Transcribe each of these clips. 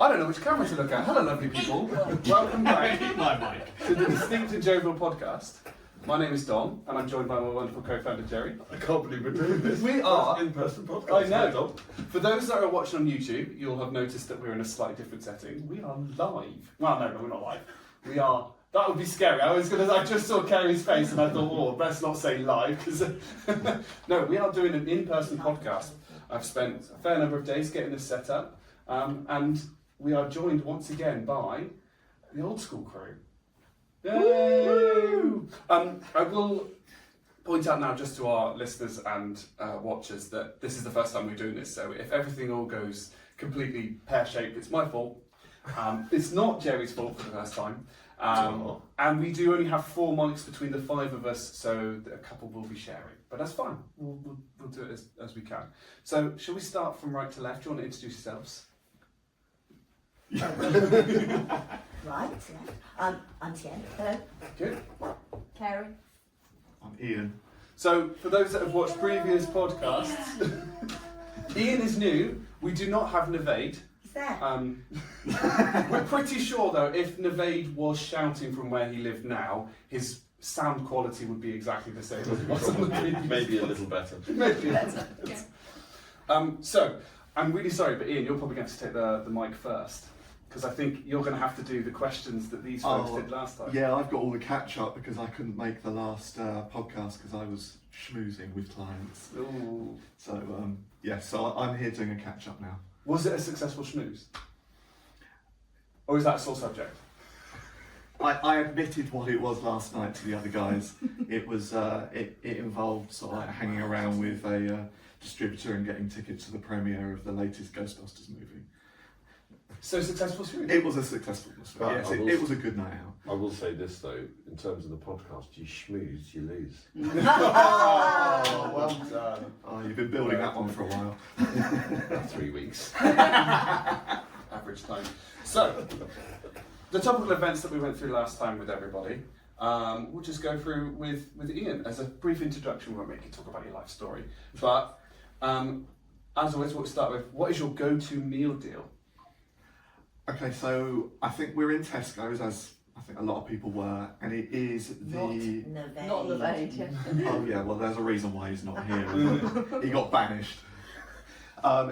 I don't know which camera to look at. Hello, lovely people. Welcome back My mic. to the Distinct and Jovial podcast. My name is Dom, and I'm joined by my wonderful co-founder Jerry. I can't believe we're doing this. We are in-person podcast. I know. For those that are watching on YouTube, you'll have noticed that we're in a slightly different setting. We are live. Well, no, we're not live. We are. That would be scary. I just saw Kerry's face and I thought, oh, let's not say live because no, we are doing an in-person podcast. I've spent a fair number of days getting this set up, and we are joined once again by the old school crew. Yay! I will point out now just to our listeners and watchers that this is the first time we're doing this, so if everything all goes completely pear-shaped, it's my fault. It's not Jerry's fault for the first time. And we do only have 4 mics between the 5 of us, so a couple will be sharing. But that's fine. We'll do it as we can. So, shall we start from right to left? Do you want to introduce yourselves? Right, yeah. I'm Tien. Hello. Good. Kerry. I'm Ian. So, for those that have watched previous podcasts, Ian is new. We do not have Navade. He's there. We're pretty sure, though, if Navade was shouting from where he lived now, his sound quality would be exactly the same as it was on the previous. Maybe a little better. Maybe a little better. So, I'm really sorry, but Ian, you're probably going to take the mic first. Because I think you're going to have to do the questions that these folks did last time. Yeah, I've got all the catch up because I couldn't make the last podcast because I was schmoozing with clients. Ooh. So, so I'm here doing a catch up now. Was it a successful schmooze? Or is that a sore subject? I admitted what it was last night to the other guys. It was it involved sort of like hanging around with a distributor and getting tickets to the premiere of the latest Ghostbusters movie. So successful schmooze? It was a successful But yes, I will it was a good night out. I will say this though, in terms of the podcast, you schmooze, you lose. Oh, well done. Oh, you've been building that one for a while. 3 weeks. Average time. So, the topical events that we went through last time with everybody, we'll just go through with Ian as a brief introduction. We won't make you talk about your life story. But, as always, we'll start with, what is your go-to meal deal? Okay, so I think we're in Tesco's, as I think a lot of people were, and it is the... Not Navade, yeah. Oh yeah, well there's a reason why he's not here. He got banished.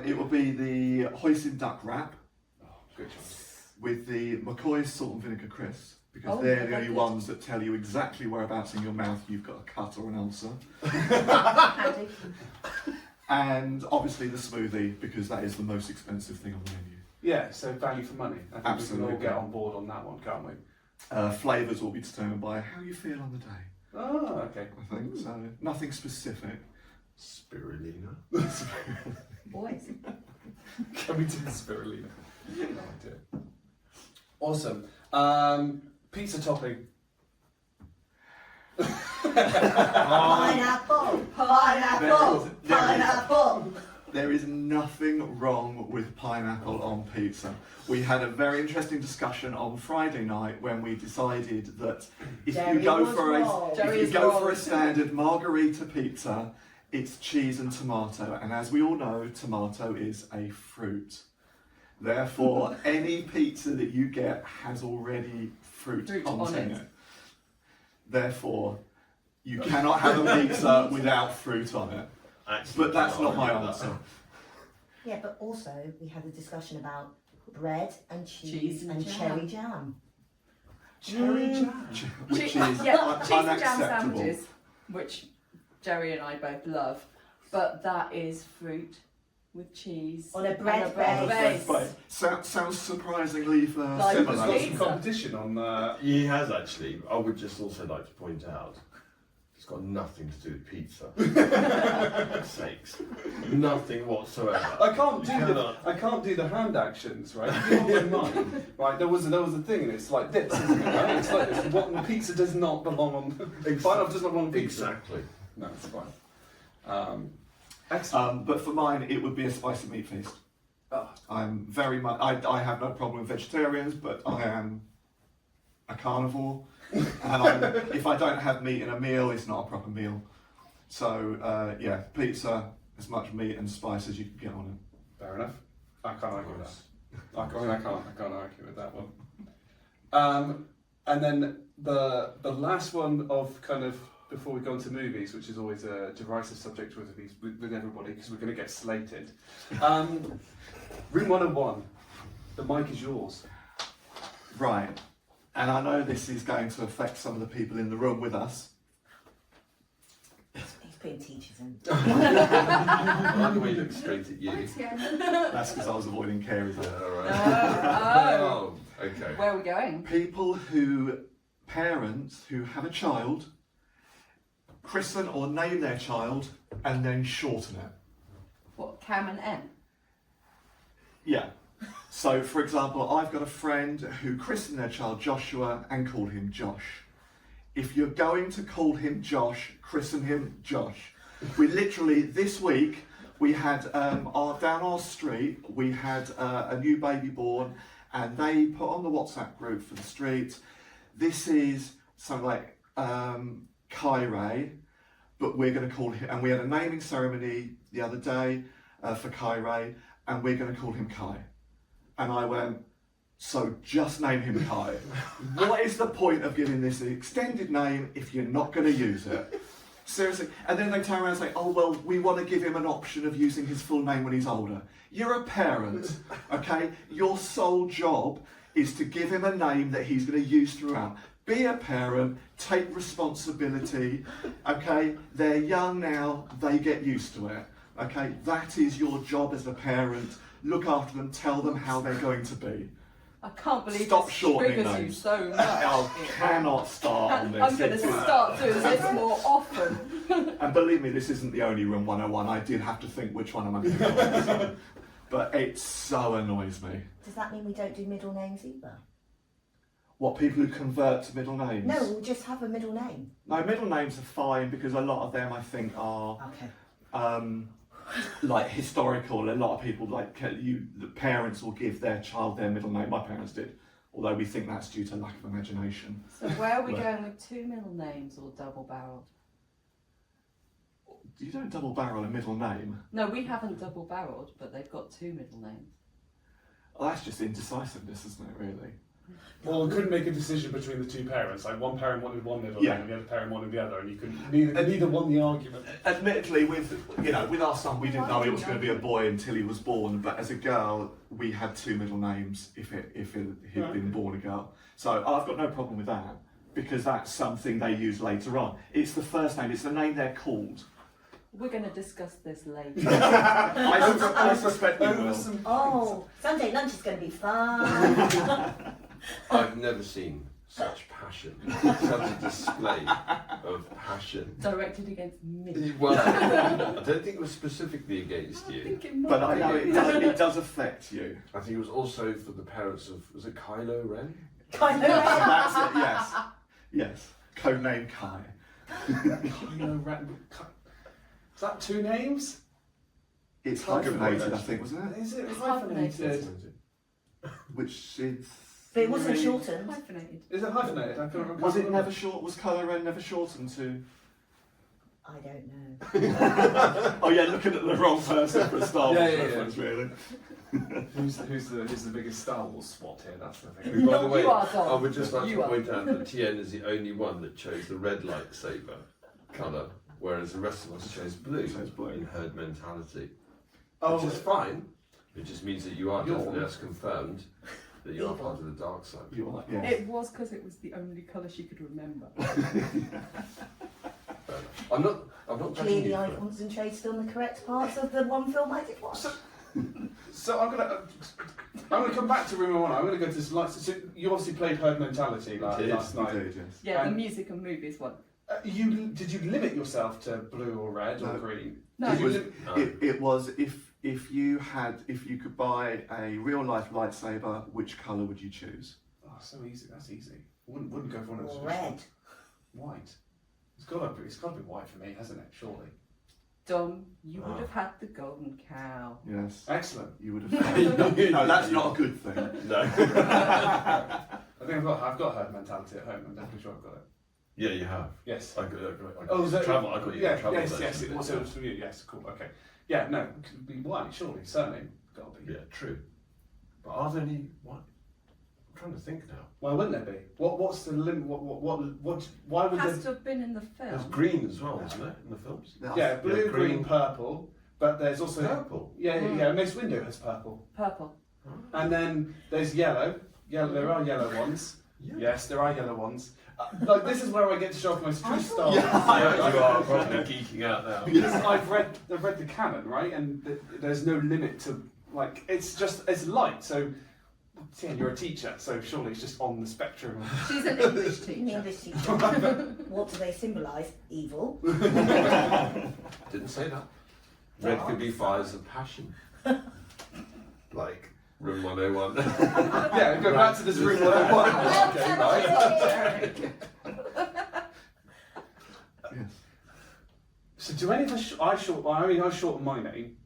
It will be the hoisin duck wrap Oh, good choice. with the McCoy's salt and vinegar crisps, because Oh, they're the yeah, only good. ones that tell you exactly whereabouts in your mouth you've got a cut or an ulcer. Handy. And obviously the smoothie, because that is the most expensive thing on the menu. Yeah, so value for money. I think Absolutely. we can all get on board on that one, can't we? Flavours will be determined by how you feel on the day, Oh, okay. I think. So nothing specific. Spirulina. Boys. Can we do spirulina? No idea. Awesome. Pizza topping. Pineapple. Pineapple. Pineapple. There is nothing wrong with pineapple on pizza. We had a very interesting discussion on Friday night when we decided that if Jerry you go was for wrong. a standard margarita pizza, it's cheese and tomato. And as we all know, tomato is a fruit. Therefore, any pizza that you get has already fruit Fruit content on in it. it. Therefore, you cannot have a pizza without fruit on it. Actually, But that's can't not my argue with answer. Yeah, but also we had a discussion about bread and cheese Cheese and and jam. cherry jam. Cherry jam. Which is Yeah, cheese and jam unacceptable. sandwiches, which Jerry and I both love, but that is fruit with cheese On a bread base. But sounds surprisingly Like There's similar. got some Pizza. competition on He has actually. I would just also like to point out, it's got nothing to do with pizza. For sakes. Nothing whatsoever. I can't do You the cannot. hand actions, right? If you're on my mind, right? There was a thing, and it's like this, isn't it? Right? It's like this. What pizza does not belong on. Pineapple does not belong on pizza. Exactly. No, it's fine. Excellent. But for mine, it would be a spicy meat feast. Oh, I'm very much. I have no problem with vegetarians, but I am a carnivore, and if I don't have meat in a meal, it's not a proper meal. So pizza, as much meat and spice as you can get on it. fair enough. I can't argue with that. I can't argue with that one. And then the last one of kind of before we go into movies, which is always a derisive subject with everybody because we're going to get slated. Room 101. The mic is yours. Right. And I know this is going to affect some of the people in the room with us. He's putting teachers in. I like the way he looks straight at you. That's because I was avoiding carers. Oh, okay. Where are we going? Parents who have a child, christen or name their child, and then shorten it. What, Cam and N? Yeah. So, for example, I've got a friend who christened their child Joshua and called him Josh. If you're going to call him Josh, christen him Josh. We literally, this week, we had, down our street, we had a new baby born, and they put on the WhatsApp group for the street, this is something like Kyrie, but we're going to call him, and we had a naming ceremony the other day for Kyrie, and we're going to call him Kai. And I went, so just name him Kai. What is the point of giving this an extended name if you're not going to use it? Seriously. And then they turn around and say, oh, well, we want to give him an option of using his full name when he's older. You're a parent, okay? Your sole job is to give him a name that he's going to use throughout. Be a parent, take responsibility, okay? They're young now, they get used to it, okay? That is your job as a parent. Look after them, tell them how they're going to be. I can't believe Stop this shortening triggers you names. so much. I cannot start on this. I'm going to start doing this more often. And believe me, this isn't the only Room 101. I did have to think which one am I going to go. But it so annoys me. Does that mean we don't do middle names either? What, people who convert to middle names? No, we'll just have a middle name. No, middle names are fine because a lot of them I think are like historical. A lot of people the parents will give their child their middle name. My parents did, although we think that's due to lack of imagination. So where are we going with two middle names or double barreled? You don't double barrel a middle name. No, we haven't double barreled, but they've got two middle names. Well, that's just indecisiveness, isn't it, really? Well, we couldn't make a decision between the two parents. Like one parent wanted one middle Yeah. name, and the other parent wanted the other, and you couldn't. Neither won the argument. Admittedly, with our son, we didn't know it was going to be a boy until he was born. But as a girl, we had two middle names if he'd been born a girl. So I've got no problem with that because that's something they use later on. It's the first name. It's the name they're called. We're going to discuss this later. I suspect we will. Oh, Sunday lunch is going to be fun. I've never seen such passion, such a display of passion. Directed against me. Well, I don't think it was specifically against I you. think it might But I be. know it does affect you. I think it was also for the parents of, was it Kylo Ren? Kind of. That's it. Yes, yes. Codename Kai. Kylo Ren. Is that two names? It's Can't give it away, hyphenated, I actually. think, wasn't it? Is it It's hyphenated? Which is. But it wasn't shortened. Hyphenated. Is it hyphenated? I can't remember. Was it never short? Was Kylo Ren never shortened to? I don't know. Oh yeah, looking at the wrong person for a Star Wars Yeah, yeah, yeah. reference, really. Who's the biggest Star Wars swat here? That's the thing. By the way, You are, Dom. I would just like You to are. point out that Tien is the only one that chose the red lightsaber colour, whereas the rest of us chose blue, Chose blue. in herd mentality. Oh, Which is fine. It just means that you are You're- definitely as confirmed that you are Evil. part of the dark side. You are, yeah. It was because it was the only colour she could remember. Fair enough. I'm not judging Clearly, you I for it. concentrated on the correct parts of the one film I did watch. So I'm gonna come back to Room 101. I'm gonna go to this light. So you obviously played Herd Mentality Did. last You night. did, yes. Yeah, the And- music and movies one. Did you limit yourself to blue or red or No. green? No. Did you It was- lim- No. It was if you could buy a real life lightsaber, which colour would you choose? Oh, so easy. That's easy. Wouldn't go for one of those. Red. White. It's gotta be white for me, hasn't it? Surely. Dom, you would Ah. have had the golden cow. Yes. Excellent. You would have. No, that's not a good thing. No. I think I've got Herd Mentality at home. I'm definitely sure I've got it. Yeah, you have. Yes. I got Oh, is that travel. I got you. Yeah. travel Yes. version Yes. of It was. yeah. It was for you. Yes. Cool. Okay. Yeah. No. It could be white. Surely. Surname. Gotta be. Yeah, true. But are there any? What? I'm trying to think now. Why wouldn't there be? What's the limit? Why would Has there? to have been in the There's film. green as well, isn't it, in the films? Yeah, blue, Yeah, green, green. purple. But there's also Purple. yeah. Mace Windu has purple, Purple. and then there's yellow. Yellow. There are yellow ones. Yeah. Yes, there are yellow ones. Like this is where I get to show off my true style. Yeah, you are probably geeking out now. Because I've read the canon, right, and there's no limit to like it's light. So yeah, you're a teacher, so surely it's just on the spectrum. She's an English An teacher. English teacher. What do they symbolise? Evil. Didn't say that. Red Dark could be fires of passion. Like Room 101. Yeah, go back to this room. Okay, right. Yes. So do any of us? I shorten my name.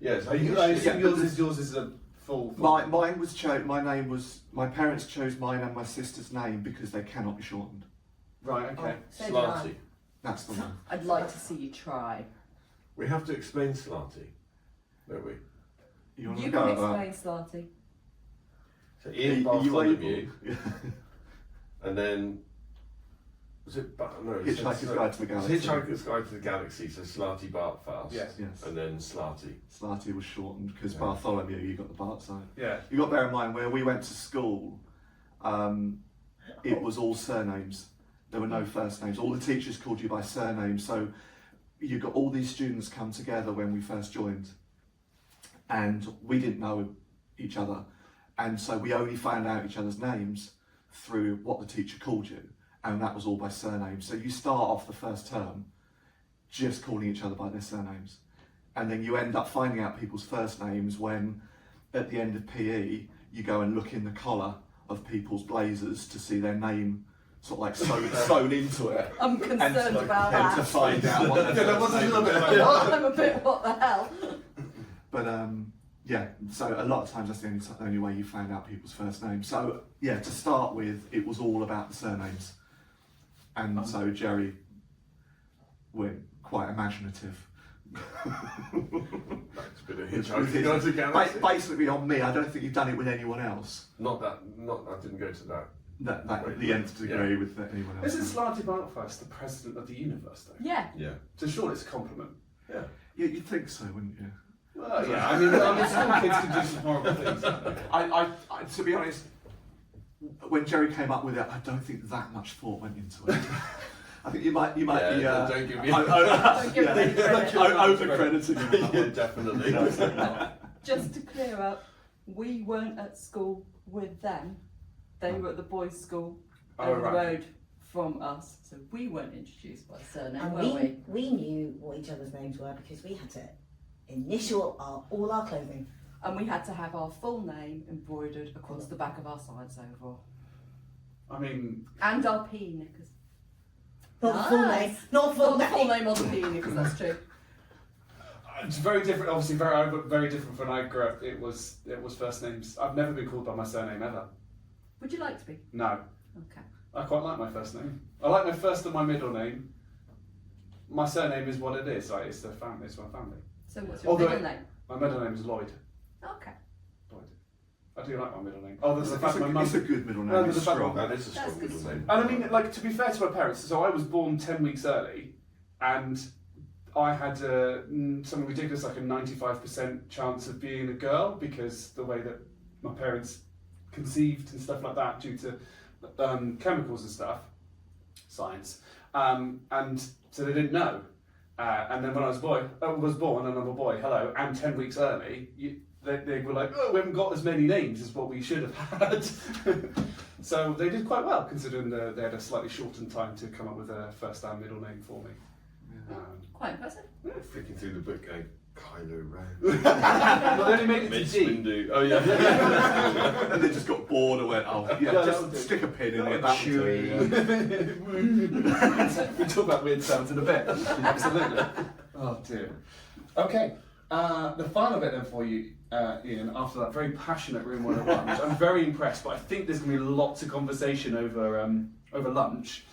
Yes, I assume yours is a full. Mine was my name was, my parents chose mine and my sister's name because they cannot be shortened. Right. Okay. So did I. Slanty. That's the one. I'd like to see you try. We have to explain Slanty, don't we? You want to You go can at that? explain Slarty. So Are Ian you able? Bartholomew, and then was it? No, Hitchhiker's Guide to the Galaxy. Hitchhiker's Guide to the Galaxy. So Slarty Bartfast. Yes. Yes. And then Slarty. Slarty was shortened because Yeah. Bartholomew, you got the Bart side. Yeah. You got to bear in mind where we went to school, it was all surnames. There were no first names. All the teachers called you by surname. So you got all these students come together when we first joined, and we didn't know each other, and so we only found out each other's names through what the teacher called you, and that was all by surname. So you start off the first term just calling each other by their surnames, and then you end up finding out people's first names when at the end of PE you go and look in the collar of people's blazers to see their name sort of like sewn into it, I'm concerned about and to that. find out what Yeah, their that first was a name little bit is. like what? I'm a bit, what the hell? But yeah, so a lot of times that's the only way you find out people's first names. So yeah, to start with, it was all about the surnames, and so Jerry went quite imaginative. That's a bit of Which Hitchhiker's Guide to the Galaxy. Basically on me, I don't think you've done it with anyone else. Not that. I didn't go to that. That Wait, the nth degree yeah. with anyone else. Isn't Slarty Bartfast the president of the universe, though? Yeah. Yeah. So sure, it's a compliment. Yeah. Yeah, you'd think so, wouldn't you? Well, yeah. I mean, some kids can do some horrible things. I, to be honest, when Jerry came up with it, I don't think that much thought went into it. I think you might be. Don't give me. Don't give me credit. Over-crediting it. Yeah, definitely. Just to clear up, we weren't at school with them. They were at the boys' school Oh, over right. the road from us, so we weren't introduced by surname, And were we? we knew what each other's names were because we had to initial all our clothing. And we had to have our full name embroidered across the back of our sides overall. I mean, And our PE knickers. Not the full Nice. name. Not the full Not the name. full name on the PE knickers, that's true. it's very different. Obviously, very different from when I grew up. It was first names. I've never been called by my surname ever. Would you like to be? No, Okay. I quite like my first name. I like my first and my middle name. My surname is what it is. Like, it's the family. It's my family. So what's your Although middle name? My middle name is Lloyd. Okay. Lloyd. I do like my middle name. Oh, there's the It's fact my mum. a good middle name. No, It's there's a fact strong. That is a That's strong good. middle name. And I mean, like, to be fair to my parents, so I was born 10 weeks early, and I had something ridiculous, like a 95% chance of being a girl because the way that my parents conceived and stuff like that due to chemicals and stuff, science, and so they didn't know. And then when I was born and I'm a boy, hello, and 10 weeks early, they were like, oh, we haven't got as many names as what we should have had. So they did quite well considering they had a slightly shortened time to come up with a first and middle name for me. Quite impressive. Flicking through the book going, Kylo Ren. Well, they only made it to Mace G. Windu. Oh yeah. And they just got bored and went, oh, yeah, Yeah, just that'll do. stick a pin in it. Chewie. We talk about weird sounds in a bit. Absolutely. Oh dear. Okay. The final bit then for you, Ian, after that very passionate Room 101, which I'm very impressed, but I think there's going to be lots of conversation over lunch.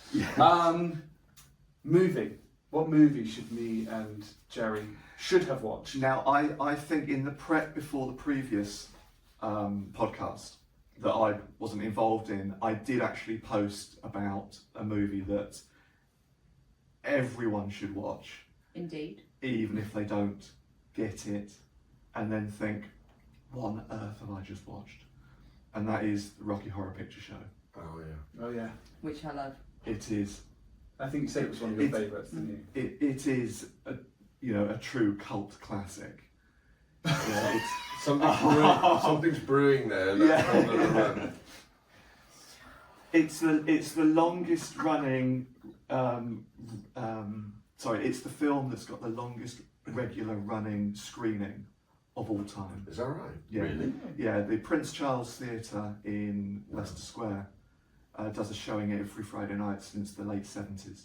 Movie. What movie should me and Jerry should have watched? Now, I think in the prep before the previous podcast that I wasn't involved in, I did actually post about a movie that everyone should watch, Indeed. even if they don't get it, and then think, what on earth have I just watched? And that is the Rocky Horror Picture Show. Oh yeah. Oh yeah. Which I love. It is. I think you said it was one of your It's- favourites, didn't you? It is a true cult classic. Yeah, it's, Something's brewing there. That's Yeah. not gonna run. it's the longest running. It's the film that's got the longest regular running screening of all time. Is that right? Yeah. Really? Yeah, the Prince Charles Theatre in Leicester Square does a showing every Friday night since the late 70s.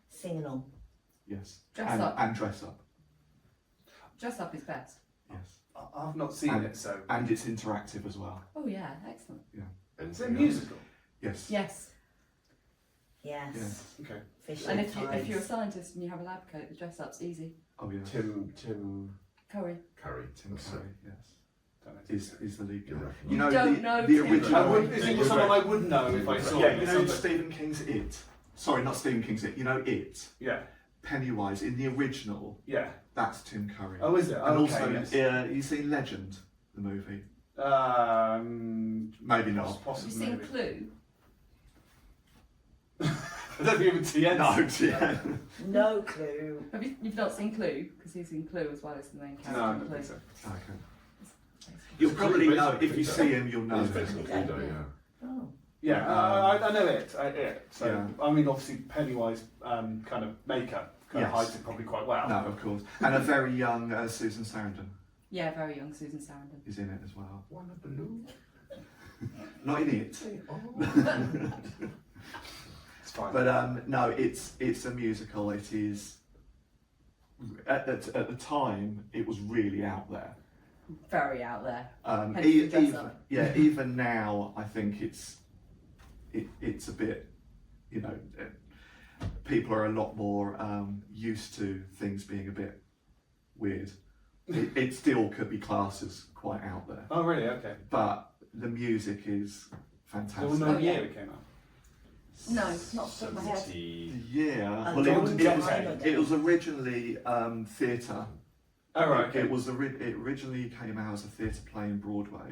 Sing along. Yes. Dress up. And dress up. Dress up is best. Yes. I've not seen And- it, so. And it's interactive as well. Oh yeah, excellent. Is it a Anything else? musical? Yes. Yes. Yes. Yes. Okay. Fish And and if you're a scientist and you have a lab coat, the dress up's easy. Oh yeah. Tim Curry. Curry. Tim That's Curry. it. Yes. Don't know. Is the lead You guy. reckon? You know Don't the know the Tim original. I would, is it someone I would know if I saw Yeah, it? you know Something- Stephen King's It. Sorry, not Stephen King's It. You know It. Yeah. Pennywise in the original. Yeah. That's Tim Curry. Oh, is it? and Okay, also, yes. you seen Legend, the movie? Maybe not. Have you Possibly. seen Maybe. Clue? I don't think even TN. No, yeah. no clue. You've not seen Clue? Because he's in Clue as well as the main character No, I in don't Clue. think so. Okay. You'll probably Based know on if you Pluto. see him. You'll know. It's based on Pluto, Yeah. yeah. Oh. Yeah, I know it. So Yeah. I mean, obviously Pennywise kind of makeup kind of Yes. hides it probably quite well. No, of course. And a very young Susan Sarandon Yeah, very young Susan Sarandon. is in it as well. Wanna balloon? Not in it, It's fine. but no, it's a musical. It is. At the time, it was really out there. Very out there. Hence the E- dress even up. yeah, even now, I think it's a bit, people are a lot more used to things being a bit weird. It still could be classed as quite out there, Oh really? Okay. but the music is So we'll fantastic. know Oh, yeah. year it came out. No, not off the top of my head. 70. Yeah, A well, long it was, time ago. it was originally theatre. Oh right. Okay. It originally came out as a theatre play in Broadway,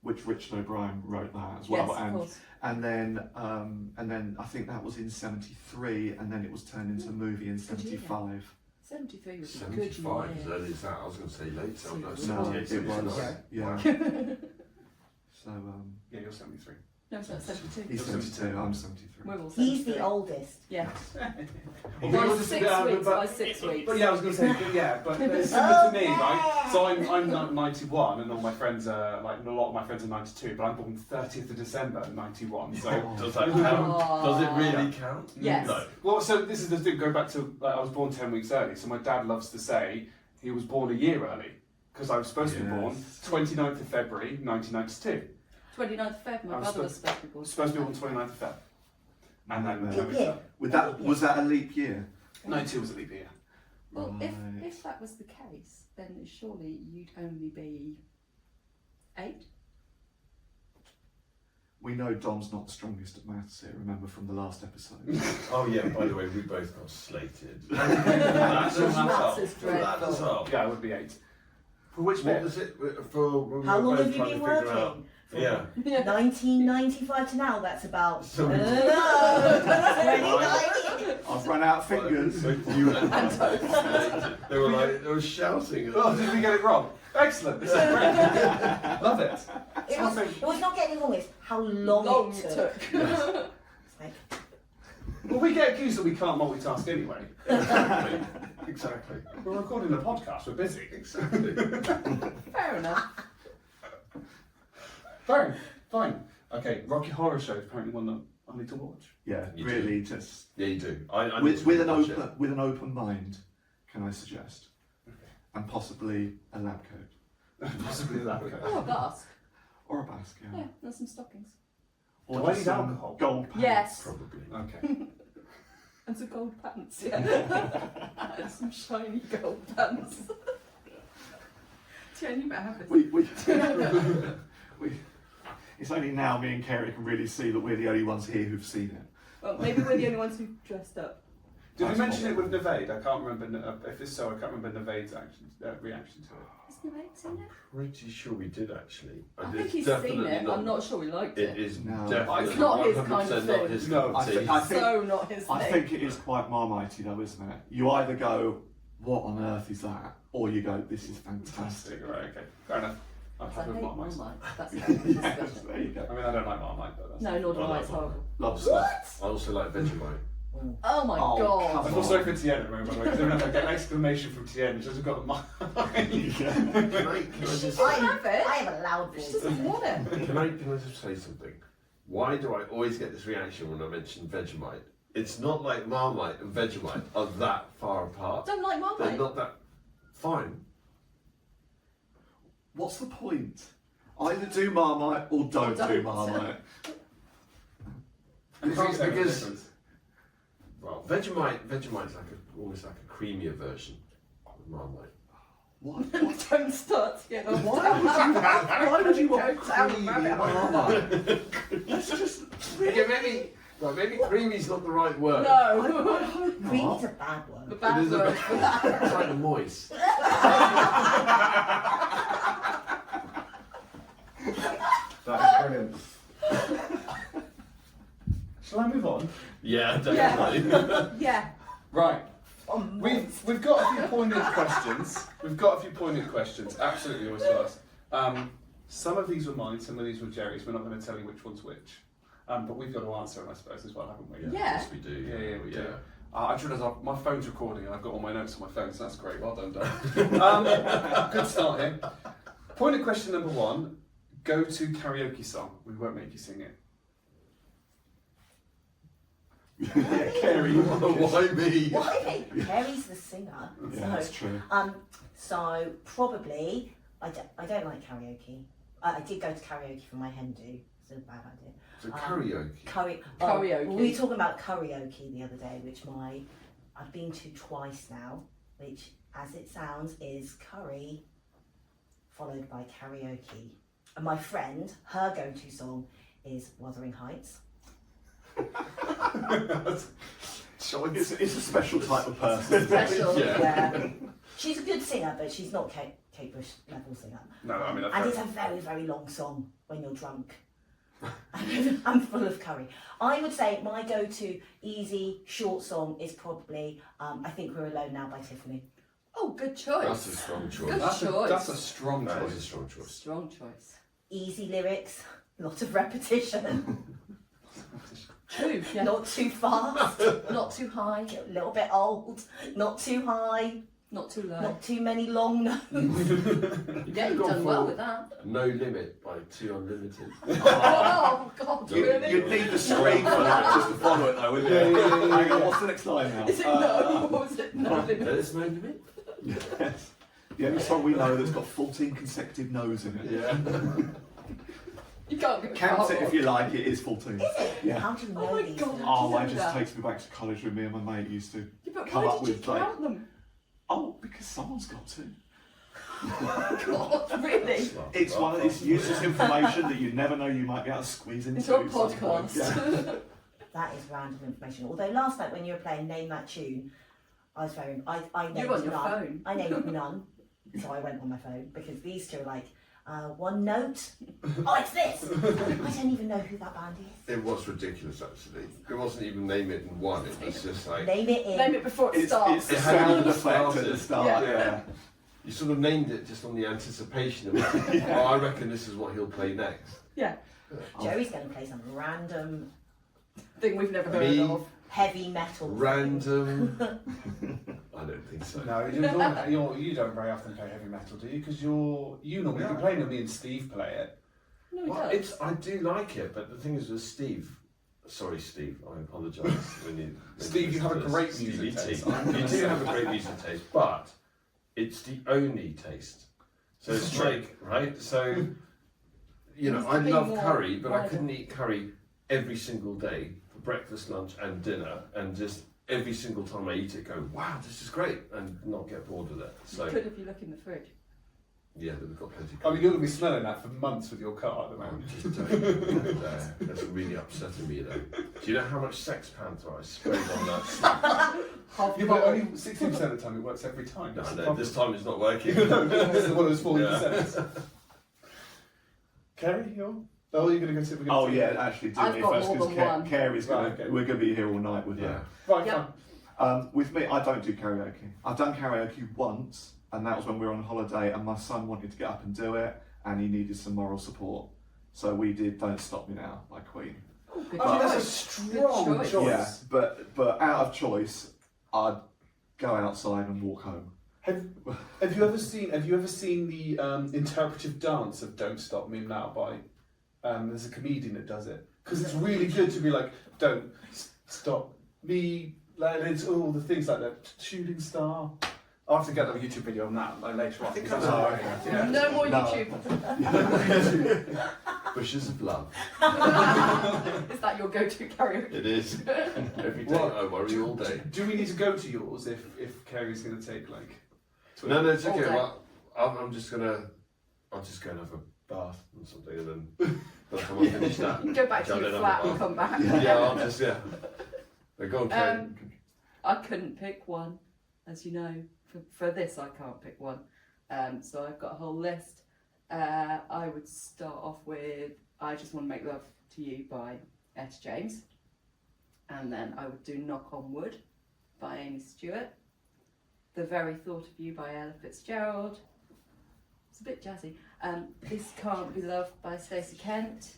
which Richard O'Brien wrote that as well, Yes, of and course. and then I think that was in '73, and then it was turned into a movie in Good year. '75. 73 was a good 75, as year. early as that. I was going to say late, so no, No, 78, it 79. was, yeah. Wow. So Yeah, you're 73. No, it's not 72. he's 72, I'm 73. We're all He's 73. the oldest. Yeah. Well, By yours is- 6 yeah, weeks, but- by 6 weeks. But yeah, I was going to say, but yeah, but it's similar to me, right? So I'm 91, and all my friends are like a lot of my friends are 92, but I'm born 30th of December 91. So Does that count? Does it really count? Yes. No. well, so this is the thing. Go back to I was born 10 weeks early. So my dad loves to say he was born a year early because I was supposed to be born Yes. 29th of February 1992. 29th of Feb, my I was brother was supposed to be born. Supposed to be born 29th of Feb. And then Leap year. Was that a leap year? 92 was a leap year. Well, Right. if that was the case, then surely you'd only be 8. We know Dom's not the strongest at maths here. Remember from the last episode. Oh yeah, by the way, we both got slated. That's all Maths is That as well. Yeah, it would be 8. For which What bit? was it for when we How were long both have you trying been to figure out? working? Yeah. 1995 to now, that's about. So- I don't know. 29 years. I've run out of fingers. So you and slated. They were shouting. Oh, did we get it wrong? Excellent. This is great. Love it. It was not getting wrong, it's how long it took. It's like, Well, we get accused that we can't multitask anyway. Exactly. Exactly. We're recording a podcast. We're busy. Exactly. Fair enough. Fine. Fine. Okay. Rocky Horror Show is apparently one that I need to watch. Yeah, You really, just Yeah, you do. I with need to an watch open with an open mind. Can I suggest? And possibly a lab coat Possibly that. Oh, a bask. or a basque, yeah. Yeah, and some stockings. Or Do I just need some alcohol? gold pants. Yes. Probably. Okay. And some gold pants, yeah. And some shiny gold pants. Jen, you better have this. It's only now me and Kerry can really see that we're the only ones here who've seen it. Well, maybe we're the only ones who dressed up. Did we That's mention it what- with Navade? I can't remember. If it's so, I can't remember Navade's reaction to it. Has Navade seen it? Pretty sure we did actually. I It's think he's seen definitely it. I'm not sure we liked It it. is No. definitely It's not his 100% kind of not thing. his No, cup of I tea. think- I think- So not his I thing. think it is quite Marmitey though, isn't it? You either go, what on earth is that? Or you go, this is fantastic. Fantastic. Right. Okay. Fair enough. I'm I happy with hate Marmite. Marmite. That's a different Yes, discussion. there you go. I mean, I don't like Marmite, but that's. No, nor do I I. like It's horrible. Love stuff. I also like Vegemite. Oh my Oh, god. I come feel sorry for Tien at the moment, by the way, because every time I get an exclamation from Tien, she's just got a mind. Can I just I have it. I have a loud She voice. doesn't want it. can I just say something? Why do I always get this reaction when I mention Vegemite? It's not like Marmite and Vegemite are that far apart. Don't like They're Marmite. not that fine. What's the point? Either do Marmite or don't do Don't. Marmite. You can't say the Because- difference. Well, Vegemite's like almost like a creamier version of Marmite. What? Don't start to get on. Why would you want Go down creamy rabbit hole. Marmite? That's just Okay, maybe creamy's not the right word. No. Creamy's a bad word. The It bad is a word bit- for that. It's like moist. That is brilliant. Shall I move on? Yeah, definitely. Yeah. Right. On We've got a few poignant questions. We've got a few poignant questions. Absolutely, always to ask. Some of these were mine, some of these were Jerry's. We're not going to tell you which one's which. But we've got to answer them, I suppose, as well, haven't we? Yeah. Yes, we do. Yeah, we do. Yeah. I just realised my phone's recording and I've got all my notes on my phone, so that's great. Well done, Dom. Good start here. Poignant question number one. Go-to karaoke song. We won't make you sing it. Kerry. Why me? Why? Kerry's the singer. Yeah, that's true. So probably I don't like karaoke. I did go to karaoke for my hen do. It's a bad idea. So karaoke. Karaoke. We were talking about karaoke the other day, which I've been to twice now, which as it sounds is curry followed by karaoke. And my friend, her go-to song is Wuthering Heights. It's a special type of person. Special, Yeah. yeah. She's a good singer, but she's not Kate Bush level singer. No, I mean, And it's a very, very long song when you're drunk. I'm full of curry. I would say my go-to easy short song is probably I Think We're Alone Now by Tiffany. Oh, good choice. That's a strong choice. Good that's choice. that's a strong That is a choice. strong choice. Strong choice. Easy lyrics, lot of repetition, True. Yeah. not too fast, Not too high. a little bit old, not too high, Not too low. not too many long notes. Yeah, you've Gone done well for- with that. No Limit by Too Unlimited. Oh God, really? You'd need the screen for that just to follow it though, wouldn't you? Hang on, what's the next line now? Is it no? What was it? No limit. There's No Limit? Yes. The only song we know that's got 14 consecutive no's in it. Yeah. You can't get Count it if you like, it is 14. Is it? Yeah. How do you know Oh my these? God. things? Oh, You that know just that. takes me back to college with me and my mate used to. Yeah, but come why up did you with, like- count them? Oh, because someone's got to. God, really? It's useless information that you never know you might be able to squeeze into. It's a at some point. podcast. Yeah. That is random information. Although last night when you were playing Name That Tune, I was very. I named You on your none. phone. I named none, so I went on my phone because these two are like one note. Oh, it's this. I don't even know who that band is. It was ridiculous actually. It wasn't even Name It in one, it was just like, Name it in. Name it before it It's starts. the It hadn't sound even effect at started. the start. Yeah. Yeah. you sort of named it just on the anticipation of it. Oh, I reckon this is what he'll play next. Yeah. Joey's going to play some random Thing we've never heard Me. of. heavy metal. Random. I don't think so. No, you don't very often play heavy metal, do you? Because you normally No. complain when me and Steve play it. No, he Well, does. I do like it, but the thing is with Steve. Sorry, Steve. I apologise. when you Steve, you have a listen to great this. music You taste. do. You do have a great music taste, but it's the only taste. So it's like, right? So, you know, Needs I to be love more curry, but I wider. couldn't eat curry every single day for breakfast, lunch, and dinner, and just every single time I eat it, go, wow, this is great, and not get bored with it. So You could if you look in the fridge. yeah, we've got plenty. I mean, you're going to be smelling that for months with your car at the moment. Just don't. That's really upsetting me though. Do you know how much Sex Panther I sprayed on that? Half Yeah, a but bottle. only 60% of the time it works every time. No, That's the no, problem. this time it's not working. This is one of those 40%. Kerry, oh, you're going to go sit with Oh yeah, actually do I've me got first more because than one. Carey's gonna. Right, okay. We're gonna be here all night with Yeah. her. Right, Yep. fine. With me, I don't do karaoke. I've done karaoke once, and that was when we were on holiday, and my son wanted to get up and do it, and he needed some moral support. So we did "Don't Stop Me Now" by Queen. Oh, good I mean, that's a choice. strong Good choice. choice. Yeah, but out of choice, I'd go outside and walk home. Have you ever seen the interpretive dance of "Don't Stop Me Now" by? There's a comedian that does it because it's really good to be like, "Don't stop me," like it's all the things like that. Shooting star. I'll have to get a YouTube video on that like, later on. think because I know. that's- yeah. No more No. YouTube. Bushes of love. Is that your go-to karaoke? It is. Every day What? I worry all day. Do we need to go to yours if Kerry's going to take like? No, no, it's All okay. day. Well, I'll just go and have a bath or something, and then by the time I finish that, You can go back to jump your in, have a flat and bath. come back. Yeah, I'll just go on, Kerry. I couldn't pick one, as you know. For this, I can't pick one. So I've got a whole list. I would start off with "I Just Want to Make Love to You" by Etta James, and then I would do "Knock on Wood" by Amy Stewart. "The Very Thought of You" by Ella Fitzgerald. It's a bit jazzy. "This Can't Be Love" by Stacey Kent.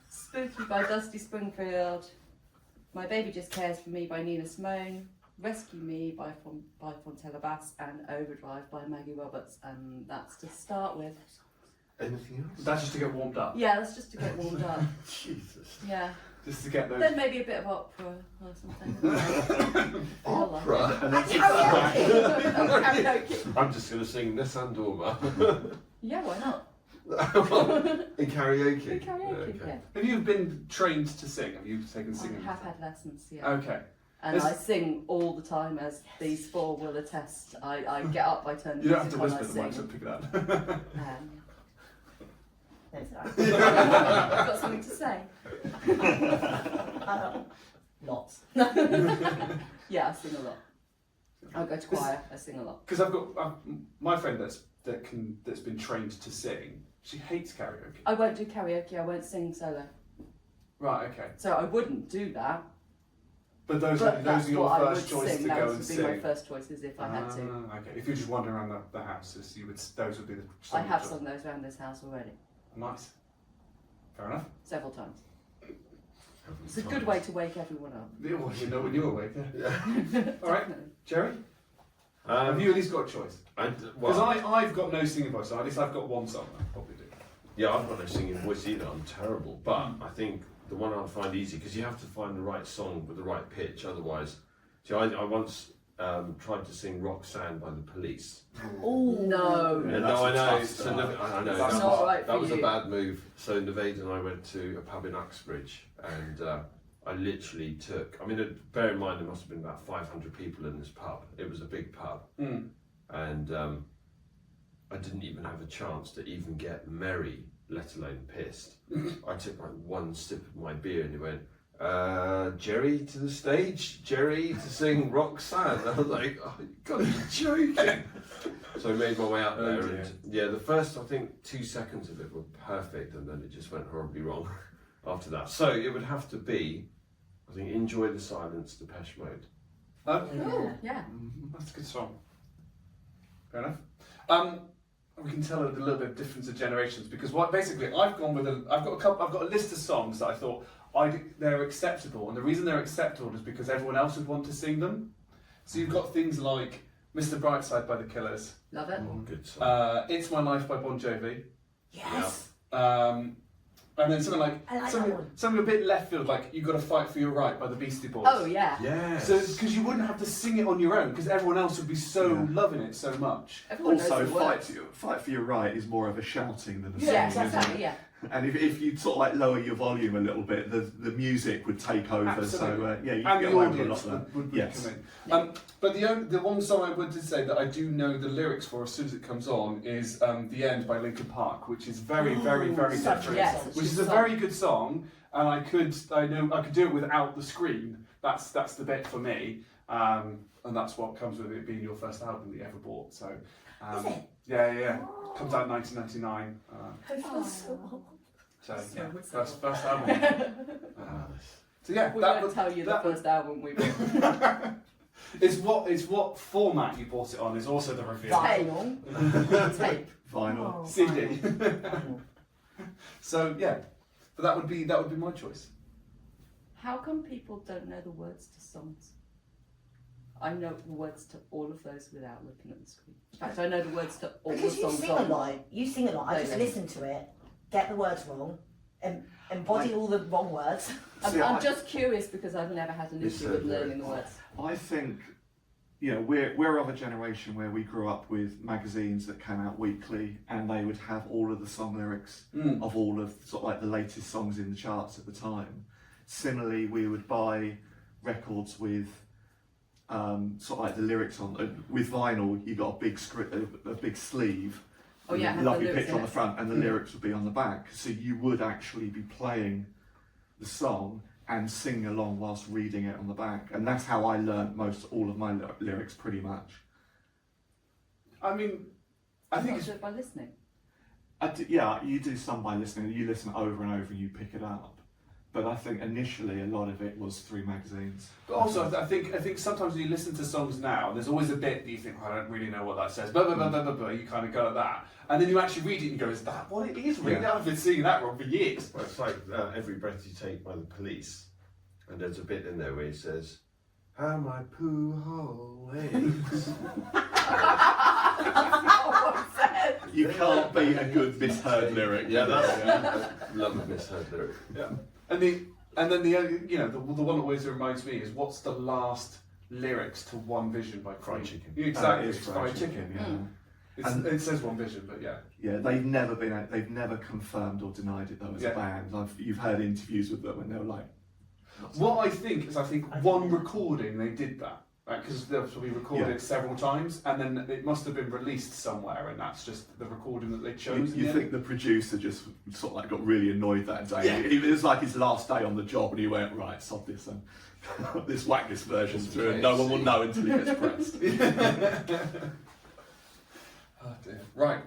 "Spooky" by Dusty Springfield. "My Baby Just Cares for Me" by Nina Simone. "Rescue Me" by Fontella Bass, and "Overdrive" by Maggie Roberts, and that's to start with. Anything else? That's just to get warmed up. Yeah, that's just to get warmed up. Jesus. Yeah, Just to get those. then maybe a bit of opera or something. Opera. And then Karaoke. I'm just going to sing Nessun Dorma Yeah, why not? in karaoke. Good karaoke, Okay. yeah. Have you been trained to sing? Have you taken I singing? have had lessons, yeah. Okay. And This- I sing all the time, as these four will attest. I get up, I turn the You don't have to music on, whisper I the mic, so sing. pick it up. No, it's alright. I've got something to say. Lots. Yeah, I sing a lot. I go to choir, I sing a lot. Because I've got my friend that's been trained to sing. She hates karaoke. I won't do karaoke, I won't sing solo. Right. Okay. So I wouldn't do that, But those but are that's your what I would first choice sing. to That go would and be sing. my first choices if I had to. Okay. If you're just wandering around the houses, those would be the. I have sung those around this house already, Nice. Fair enough. several times. It's a good way to wake everyone up. Yeah, well, you know when you're awake. Yeah. All right, Definitely. Jerry. Have you at least got a choice? Because I've got no singing voice, so at least I've got one song. I probably do. Yeah, I've got no singing voice either. I'm terrible. But I think the one I'd find easy, because you have to find the right song with the right pitch. Otherwise, see, I once tried to sing "Roxanne" by the Police. Oh no! Yeah, And that's no, a I know. tough So start. I know That's that, not was, right for that was a you. bad move. So Nevada and I went to a pub in Uxbridge, and I literally took. I mean, bear in mind there must have been about 500 people in this pub. It was a big pub, Mm. and I didn't even have a chance to even get merry, let alone pissed. I took like one sip of my beer, and he went, "Jerry to the stage, Jerry to sing Roxanne." I was like, "Oh, you gotta be joking!" So I made my way out Oh, there, dear. and yeah, the first I think 2 seconds of it were perfect, and then it just went horribly wrong after that. So it would have to be, I think, "Enjoy the Silence," Depeche Mode. Okay. Oh yeah. That's a good song. Fair enough. We can tell a little bit of difference of generations because basically I've got a list of songs that I thought they're acceptable, and the reason they're acceptable is because everyone else would want to sing them. So you've got things like "Mr. Brightside" by The Killers, Love it. Oh, good song. "It's My Life" by Bon Jovi, Yes. and then something like I like that one. something a bit left field like "You Gotta Fight for Your Right" by the Beastie Boys. Oh yeah. Yes. So, because you wouldn't have to sing it on your own, because everyone else would be so Yeah. loving it so much. Everyone Also, knows the words. fight for your right is more of a shouting than a singing, Yeah, isn't exactly. it? Yeah. And if you sort of like lower your volume a little bit, the music would take over. Absolutely. So yeah, you And can get the away with a audience lot of that. would Yes. come in. But the one song I would say that I do know the lyrics for as soon as it comes on is "The End" by Linkin Park, which is very, very, very such a different. good song. Which is a very good song, and I could do it without the screen. That's the bit for me, and that's what comes with it being your first album that you ever bought. So, Is it? yeah, comes out in 1999. So yeah, first album. So yeah, We that won't tell you the that first album we bought. is what format you bought it on is also the reveal. Vinyl. Tape. Vinyl. Oh, CD. vinyl. So yeah, but that would be my choice. How come people don't know the words to songs? I know the words to all of those without looking at the screen. In fact, I know the words to all the Because you songs sing a on. lot. You sing a lot. I just Totally. listen to it, get the words wrong, embody all the wrong words. See, I'm I- just curious because I've never had an issue with learning the words. I think, you know, we're of a generation where we grew up with magazines that came out weekly, and they would have all of the song lyrics of all of sort of like the latest songs in the charts at the time. Similarly, we would buy records with sort of like the lyrics on. With vinyl, you got a big a big sleeve. Oh yeah, with have a the lovely lyrics picture in on the it. front, and the lyrics would be on the back. So you would actually be playing the song and singing along whilst reading it on the back, and that's how I learnt all of my lyrics, pretty much. I mean, I think Not it's do it by listening. Yeah, you do some by listening. You listen over and over, and you pick it up. But I think initially a lot of it was through magazines. But also, I think sometimes when you listen to songs now, there's always a bit that you think, I don't really know what that says. Blah, blah, blah, blah, blah, blah. You kind of go like that. And then you actually read it and you go, is that what it is? Really? Yeah. I've been singing that wrong for years. Well, it's like Every Breath You Take by the Police, and there's a bit in there where he says, "How my poo hole aches." You can't beat a good misheard lyric. Yeah, I love a misheard lyric. Yeah. And then the one that always reminds me is what's the last lyrics to One Vision by Queen? Fried Chicken. Yeah, exactly, It's it's Fried Chicken. yeah. It says One Vision, but yeah. Yeah, they've never confirmed or denied it though as Yeah. a band. You've heard interviews with them and they're like, What I think is, one recording they did that, right? Because they've probably recorded Yeah. it several times, and then it must have been released somewhere, and that's just the recording that they chose. in you the think end. the producer just sort of like got really annoyed that day. Yeah. It was like his last day on the job, and he went, right, sod this and this whack this version through, and no one will know until he gets pressed. Oh dear. Right.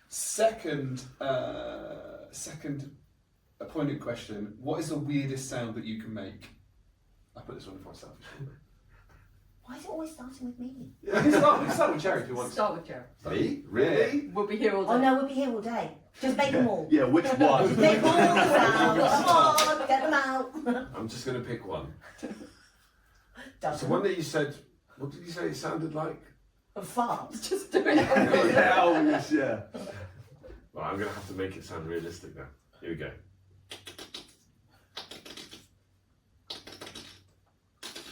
Second poignant question. What is the weirdest sound that you can make? I put this one in for myself. Why is it always starting with me? We can start with Cherry if you want. Start with Joe. Me? Really? We'll be here all day. Oh no, we'll be here all day. Just make them all. Yeah, which one? Make all the sounds. Come on, get them out. I'm just going to pick one. Doesn't. So one that you said, what did you say it sounded like? A fart. Just do it. Yeah, oh, yes, yeah. Well, I'm going to have to make it sound realistic now. Here we go.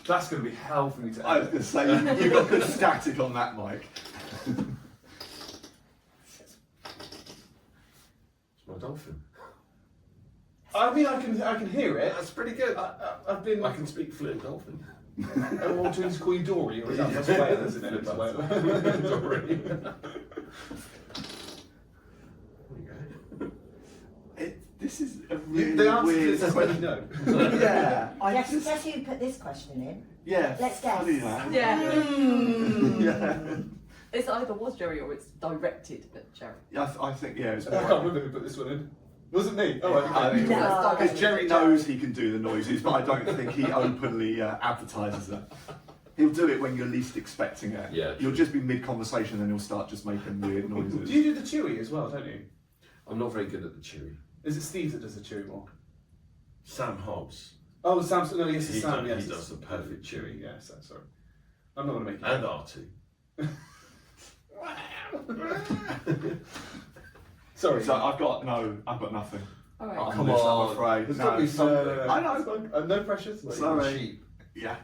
That's going to be hell for me to I was edit. going to say, you got good static on that mic. It's my dolphin. I mean, I can hear it. That's pretty good. I've been. I can speak fluent dolphin. Everyone turns call you Dory, or is that that's Wales, isn't it? It's Wales. Dory. There you go. This is a really The answer to weird this is question. no. Yeah, Guess who put this question in? yeah. Let's guess. Funny that. Yeah. Yeah. It's either was Jerry or it's directed at Jerry. Yeah, I think yeah. It's I can't remember who put this one in. Wasn't me. Oh, I think No. because Jerry knows he can do the noises, but I don't think he openly advertises that. He'll do it when you're least expecting it. Yeah, You'll true. just be mid-conversation, and he'll start just making weird noises. Do you do the chewy as well, don't you? I'm not very good at the chewy. Is it Steve that does the chewy more? Sam Hobbs. Oh, Sam. No, yes, it's He Sam. does- Yes, he does the perfect chewy. Yes, I'm sorry. I'm not going to make it. And R2. Sorry. So I've got nothing. All right. Oh, on come this, on. I'm afraid. There's No, got to be something. I know. It's fine. No pressures. Sorry. Sheep. Yeah.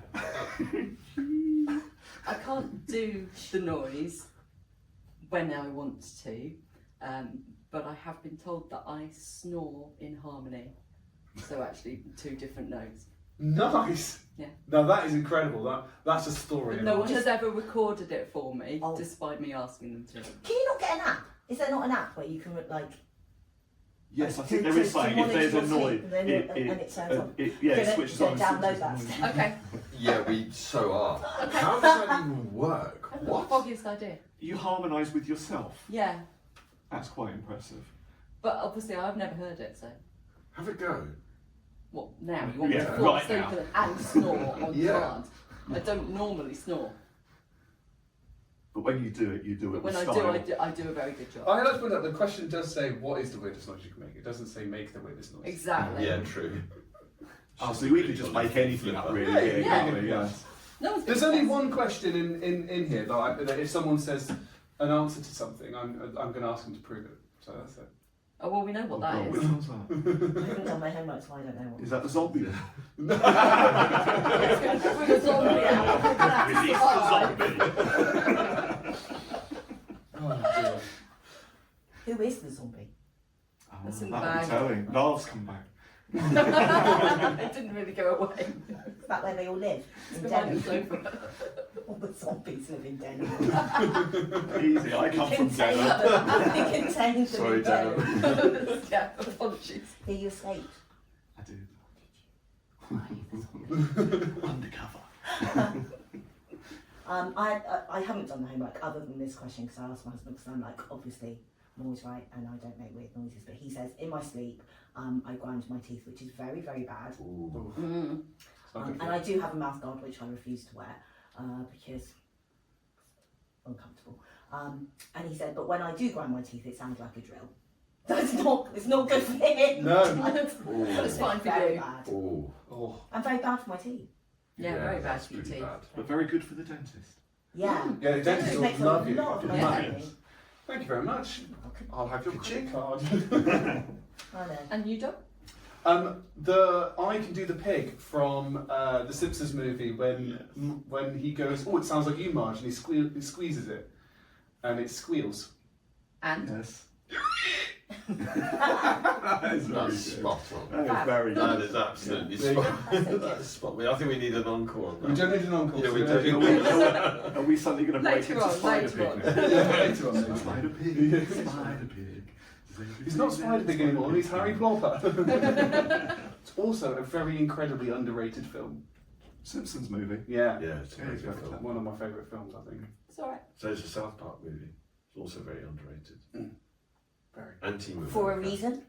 I can't do the noise when I want to, but I have been told that I snore in harmony. So actually, 2 different notes. Nice. Yeah. Now that is incredible. That's a story. No one has ever recorded it for me, Oh. despite me asking them to. Can you not get an app? Is there not an app where you can like? Yes, I to- think there to- is to something. If monitor there's a your sleep, noise, and then and it turns on. it Gonna- switches gonna on. download that. Okay. Yeah, we so are. How does that even work? I've got the What? foggiest idea. You harmonise with yourself. Yeah, That's quite impressive. but obviously I've never heard it, so. Have a go. What, now? You want me Yeah, to fall right asleep now. and snore on Yeah. command? I don't normally snore, But when you do it but with when I style. do, I do a very good job. I like to point out the question does say what is the weirdest noise you can make. It doesn't say make the weirdest noise. Exactly. Yeah, true. Oh, so we could just make anything up, really. Yeah, can't we? yeah. Yeah. No one's There's been only tested. one question in here that if someone says an answer to something, I'm going to ask them to prove it. So that's it. Oh well, we know what that Oh, is. which one's that? I haven't done my homework, so I don't know what. Is that the zombie? It's going to bring a zombie out. We're gonna have to Release survive. the zombie. Oh, dear. Who is the zombie? Oh, That's in the that'll be bag. telling. Niall's come back. It didn't really go away. Is that where they all live? It's In behind the Denver? sofa. All the zombies live in Denver. Easy, I come from Contain Denver. them. They contain them Sorry, in Denver. Yeah, apologies. Here you escaped. I did. Why are you the zombie? Undercover. I haven't done the homework other than this question because I asked my husband because I'm like, obviously, I'm always right and I don't make weird noises. But he says, in my sleep, I grind my teeth, which is very, very bad. Ooh. Mm. It's not good And for I do have a mouth guard, which I refuse to wear because it's uncomfortable. And he said, but when I do grind my teeth, it sounds like a drill. It's not good for him. No. Ooh. It's fine for Very you. bad. Ooh. Oh. And very bad for my teeth. Yeah, very bad that's for your pretty teeth. bad. But very good for the dentist. Yeah. Yeah, the dentist It will makes a love you. lot of Good money. money. Thank you very much. I'll have your credit card. I know. And you don't? I can do the pig from the Simpsons movie when he goes, oh, it sounds like you, Marge, and he squeezes it, and it squeals. And? Yes. That is very That's good. spot on. That is very That good. is absolutely There you spot on. That's spot on. I think we need an encore on that. We don't need an encore. Yeah, we so do. Are we suddenly going to break Later into on, Spider later Pig? on. now? Yeah, later on. Spider Pig. Spider Pig. He's not Spider Pig anymore. He's Harry Plopper. It's also a very incredibly underrated film. Simpsons movie. Yeah. Yeah, it's a very good film. One of my favourite films, I think. It's alright. So it's a South Park movie. It's also very underrated. Very. Anti-movie. For a reason.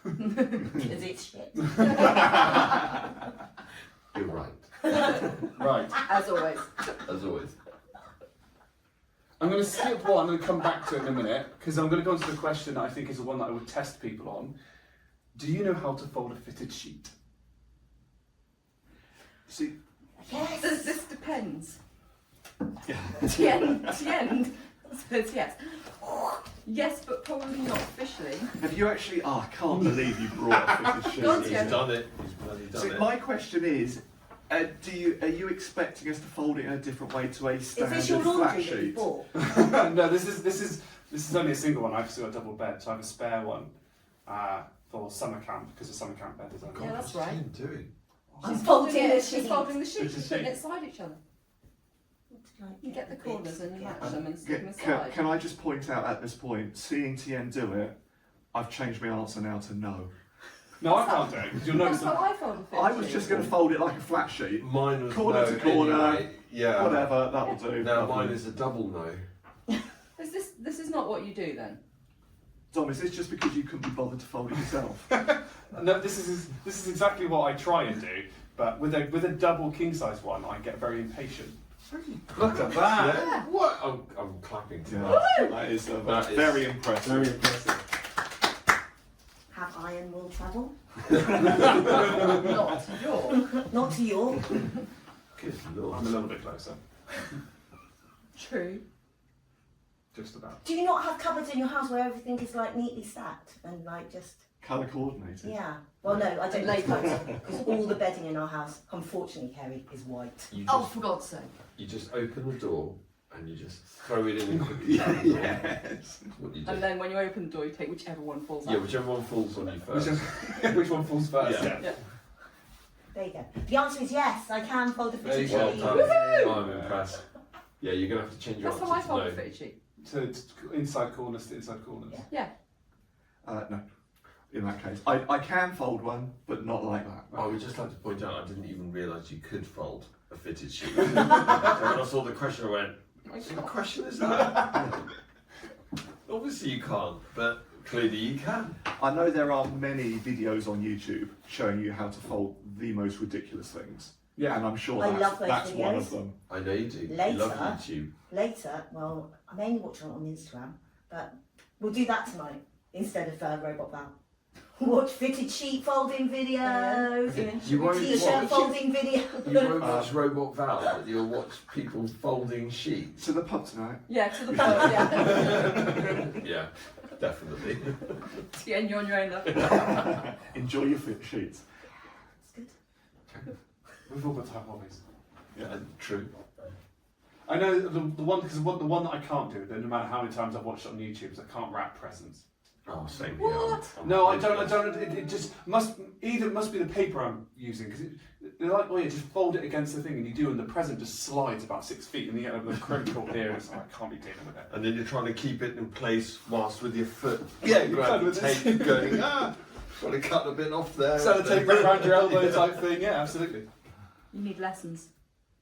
Because it's shit. You're right, Right. As always. as always. I'm going to skip one and come back to it in a minute because I'm going to go on to the question that I think is the one that I would test people on. Do you know how to fold a fitted sheet? See, Yes. This depends. yeah. Tien says yes. Yes, but probably not officially. Have you actually? Oh, I can't believe you brought a fitted Go on, sheet. Tien. He's done it. He's bloody done So it. my question is, are you expecting us to fold it in a different way to a Is standard this your flat laundry that you sheet? bought? No, this is only a single one. I've still got a double bed, so I have a spare one for summer camp because the summer camp bed is only. Yeah, that's what's right. Ian doing? I'm folding the She's sheet. folding the sheets. It's a She's putting sheet. it side each other. You get the corners and you match them and stick them Can, aside. can I just point out at this point, seeing Tien do it, I've changed my answer now to no. No, I can't do it because you'll That's notice. how I fold a fit I was sheet. just going to fold it like a flat sheet. Mine was Corner no to corner, anyway. Yeah. Whatever, that'll do. Now Lovely. mine is a double no. This is not what you do then. Dom, is this just because you couldn't be bothered to fold it yourself? No, this is exactly what I try and do, but with a double king size one, I get very impatient. Look at that. Yeah? What? I'm clapping to Yeah, that. that is, That is very impressive. Very impressive. Have iron will travel? Not York. Not to York. Good I'm lord. a little bit closer, True. just about. Do you not have cupboards in your house where everything is like neatly stacked and like just? Colour coordinated. Yeah. Well, no, I don't Labelled. because all the bedding in our house, unfortunately, Kerry, is white. You Oh, just, for God's sake. you just open the door and you just throw it in and quickly shut the door. Yes. That's what you do. And then when you open the door, you take whichever one falls Yeah, out. whichever one falls on you first. Which one falls first? Yeah. Yeah. There you go. The answer is yes, I can fold a There you fitted go. Well sheet. done. I'm impressed. Yeah, you're going to have to change your That's how I answer fold to a no. fitted sheet. To inside corners to inside corners. Yeah. Yeah. No. In that case, I can fold one, but not like that. I would just like to point out I didn't even realise you could fold a fitted sheet. So when I saw the question, I went, what kind of question is that? Obviously you can't, but clearly you can. I know there are many videos on YouTube showing you how to fold the most ridiculous things. Yeah. And I'm sure I that's, love those that's one videos. of them. I know you do. You Later. love YouTube. Later, well, I'm only watching it on Instagram, but we'll do that tonight instead of Robot Val. Watch fitted sheet folding videos, You won't t-shirt watch, folding videos. you won't watch Robot Val, but you'll watch people folding sheets. To the pub tonight. Yeah, to the point, yeah. Yeah, definitely. Yeah, and you're on your own though. Enjoy your fit sheets. It's good. We've all got to have hobbies. Yeah, true. I know the one because the one that I can't do, no matter how many times I've watched it on YouTube, is I can't wrap presents. Oh, same here. What? No, I don't. It just must be the paper I'm using because they're like, oh yeah, just fold it against the thing, and you do, and the present just slides about 6 feet, and you get a little crinkle here, and it's like I can't be dealing with it. And then you're trying to keep it in place whilst with your foot. Yeah, you grab can the with this. tape going, got to cut a bit off there. So the tape around your elbow type thing, yeah, absolutely. You need lessons.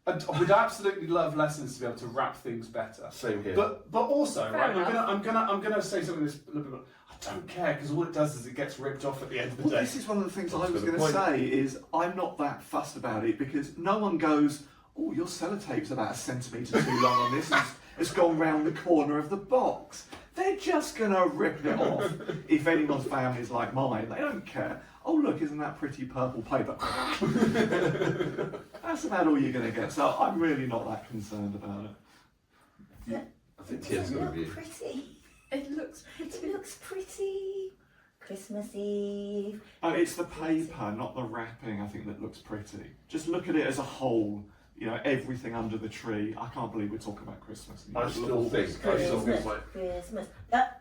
I would absolutely love lessons to be able to wrap things better. Same here. But also, Fair right, enough. I'm gonna say something that's a little bit. I don't care because all it does is it gets ripped off at the end of the Well, day. this is one of the things That's I was the going to point. say is I'm not that fussed about it because no one goes, oh, your sellotape's about a centimetre too long on this. It's gone round the corner of the box. They're just going to rip it off. If anyone's family is like mine, they don't care. Oh, look, isn't that pretty purple paper? That's about all you're going to get. So I'm really not that concerned about it. I think Does Tia's it going to look be. pretty? It looks It looks pretty. Christmas Eve. Oh, it's the paper, not the wrapping, I think, that looks pretty. Just look at it as a whole. You know, everything under the tree. I can't believe we're talking about Christmas. I still think. Christmas.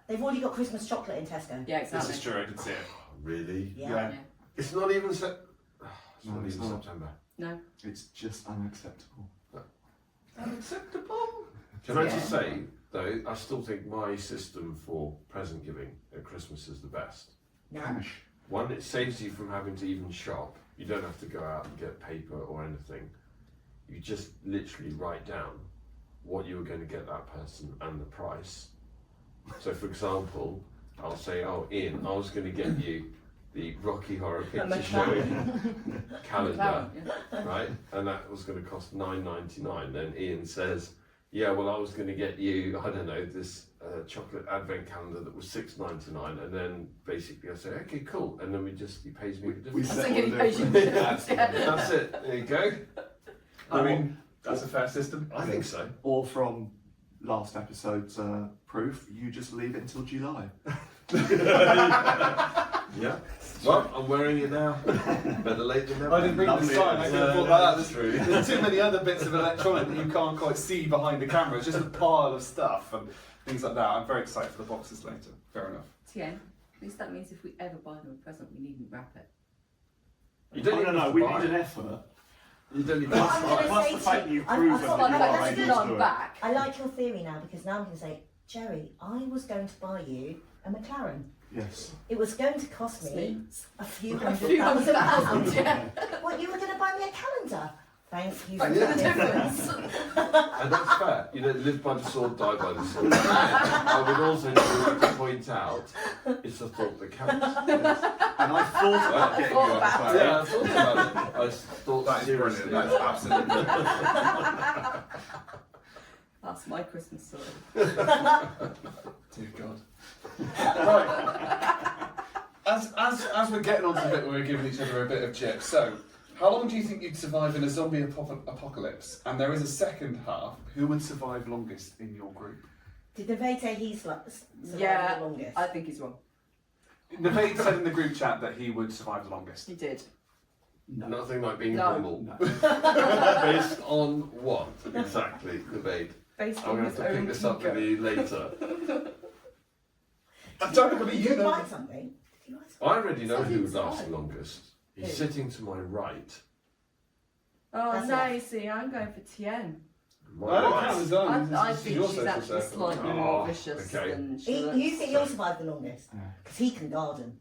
They've already got Christmas chocolate in Tesco. Yeah, This exactly. is true. I can see it. Really? Yeah. Yeah. Yeah. It's not even it's No, not it's even not. September. No. It's just unacceptable. Unacceptable. Can I Yeah. just say though, I still think my system for present giving at Christmas is the best. No. Cash. One, it saves you from having to even shop. You don't have to go out and get paper or anything. You just literally write down what you were going to get that person and the price. So, for example, I'll say, "Oh, Ian, I was going to get you the Rocky Horror Picture Show calendar, Yeah. right? And that was going to cost $9.99." Then Ian says, "Yeah, well, I was going to get you, I don't know, this chocolate advent calendar that was $6.99." And then basically I say, "Okay, cool." And then he pays me the We difference. I settle think the it pays you. difference. That's it. There you go. I mean, that's a fair system. I think so. Or from last episode's proof, you just leave it until July. Yeah. Well, I'm wearing it now. Better late than never. I didn't bring the Lovely. sign. I could have thought about that. true. There's too many other bits of electronic that you can't quite see behind the camera. It's just a pile of stuff and things like that. I'm very excited for the boxes later. Fair enough. Tien, at least that means if we ever buy them a present, we needn't wrap it. You don't Oh, no, even no, have to we buy need an it. effort. You don't even Well, have I'm to gonna buy it. Plus say the to fact you- you've I'm- proven I've that got you like are that's That's able good good to on do it. back. I like your theory now because now I'm going to say, Jerry, I was going to buy you a McLaren. Yes. It was going to cost me Sleeves. a few A hundred few pounds. hundred pounds, yeah. What, you were going to buy me a calendar? Thank you for Thanks for the that. difference. And that's fair. You know, live by the sword, die by the sword. I would also like to point out, it's a thought that counts. And I thought about getting you a Thought about McLaren. Yeah, I thought about it. I thought That is seriously. brilliant. That is absolutely brilliant. That's my Christmas story. Dear God. Right. As we're getting on to the bit where we're giving each other a bit of chip, so how long do you think you'd survive in a zombie apocalypse? And there is a second half. Who would survive longest in your group? Did Navade say he's like survived Yeah, the longest? I think he's wrong. Navade said in the group chat that he would survive the longest. He did. Nothing like being No. humble. No. Based on what? Exactly, debate. based I'm on going to his have to own pick this up with ego. you later. I'm trying to believe Did you you know. write something? Did you write something? I already know So who did lasts I. the longest. He's Who? sitting to my right. Oh That's no, it. you see, I'm going for Tien. My I don't right. count as long. I This is think your she's social actually circle. slightly Oh, more vicious okay. than she You looks. think he'll survive the longest? Yeah. Because he can garden.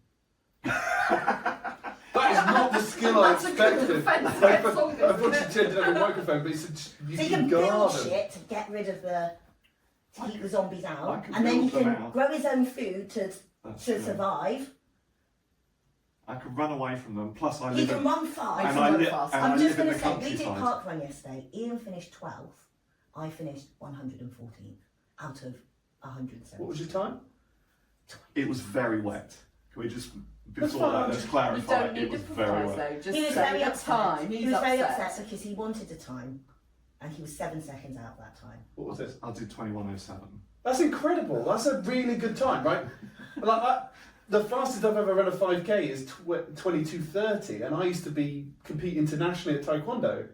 That is not the skill I That's a good expected. defence I against thought you turned it on the microphone, but he said you So he can can build garden. shit to get rid of to keep the zombies I out, can and then he build them can out. grow his own food to That's true. survive. I can run away from them. Plus, I He live can in, run fast. and can I, run li- fast. and I'm I just live in going the to say, we did countryside. park run yesterday. Ian finished 12th. I finished 114th out of 170. What was your time? It was very wet. Can we just That's before fine. that, let's You clarify? don't need It to was very propose wet. though, just He was say very the upset. time. He He's was very upset. upset because he wanted a time, and he was 7 seconds out that time. What was this? I did 21:07. That's incredible. That's a really good time, right? The fastest I've ever run a 5K is 22:30, and I used to be compete internationally at Taekwondo.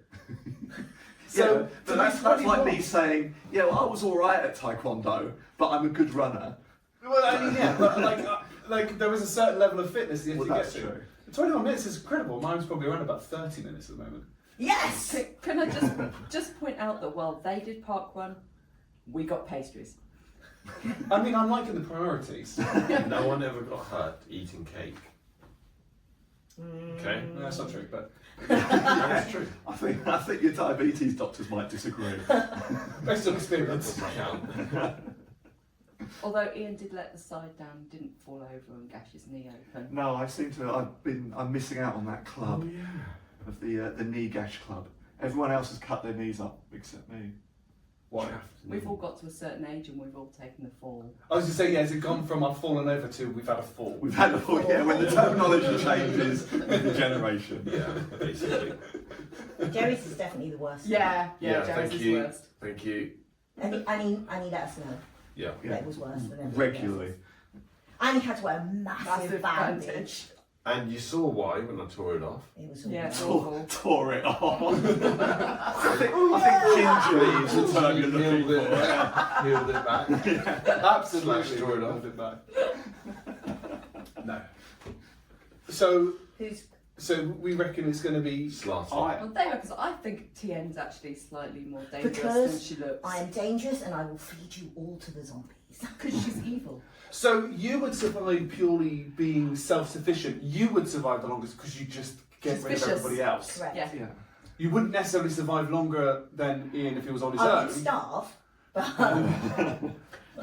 So to but be that's like 21 me saying, yeah, well, I was all right at Taekwondo, but I'm a good runner. Well, I mean, yeah, but like there was a certain level of fitness you have Well, to get that's to. true. 21 minutes is incredible. Mine's probably around about 30 minutes at the moment. Yes! Can I just point out that while they did park run, we got pastries. I mean, I'm liking the priorities. No one ever got hurt eating cake. Okay? No, that's not true, but That's true. I think your diabetes doctors might disagree. based on That experience. doesn't count. Although Ian did let the side down, didn't fall over and gash his knee open. No, I'm missing out on that club of the knee gash club. Everyone else has cut their knees up except me. Why? We've all got to a certain age and we've all taken the fall. I was just saying, yeah, has it gone from I've fallen over to we've had a fall? We've had when the terminology changes with the generation. Yeah, basically. Jerry's is definitely the worst. Yeah, Yeah, Jerry's thank is you. worst. Thank you. And he let us know Yeah. that it was worse than everything Regularly. else. And he had to wear a massive Massive bandage. bandage. And you saw why when I tore it off. It was all Yeah, it's awful. awful. Tore it off. I think gingerly is the term you're looking Healed it, for. healed it back. Absolutely. Slashed tore it off. Hold it back. No. So we reckon it's going to be. Slanted. Well, they because I think Tien's actually slightly more dangerous Because than she looks. I am dangerous and I will feed you all to the zombies. Because she's evil. So you would survive purely being self-sufficient. You would survive the longest because you just get She's rid of vicious. everybody else. Correct. Yeah. Yeah. You wouldn't necessarily survive longer than Ian if he was on his I own. would starve, but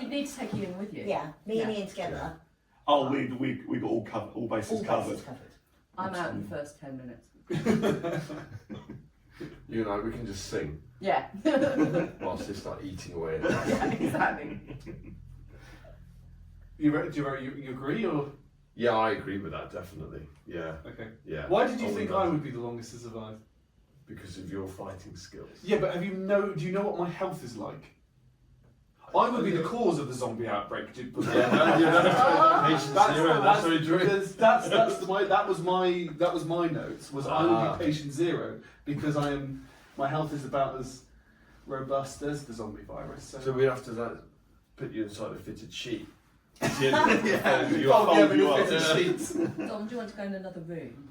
You need to take Ian with you. yeah, me and Yeah. Ian together, Oh, we got all bases all covered. bases covered. I'm out in the first 10 minutes. You and I, we can just sing Yeah. whilst they start eating away. Yeah, exactly. You agree or Yeah, I agree with that, definitely. Yeah, okay? yeah. Why did you Oh, think no. I would be the longest to survive? Because of your fighting skills. Yeah, but do you know what my health is like? I would be the cause of the zombie outbreak. Patient zero, that's very true. Because that was my notes. Was I would be patient zero because my health is about as robust as the zombie virus. So we have to put you inside a fitted sheet. Yeah. You Oh, are yeah, fold you but up. fitted Yeah. sheets. Dom, do you want to go in another room?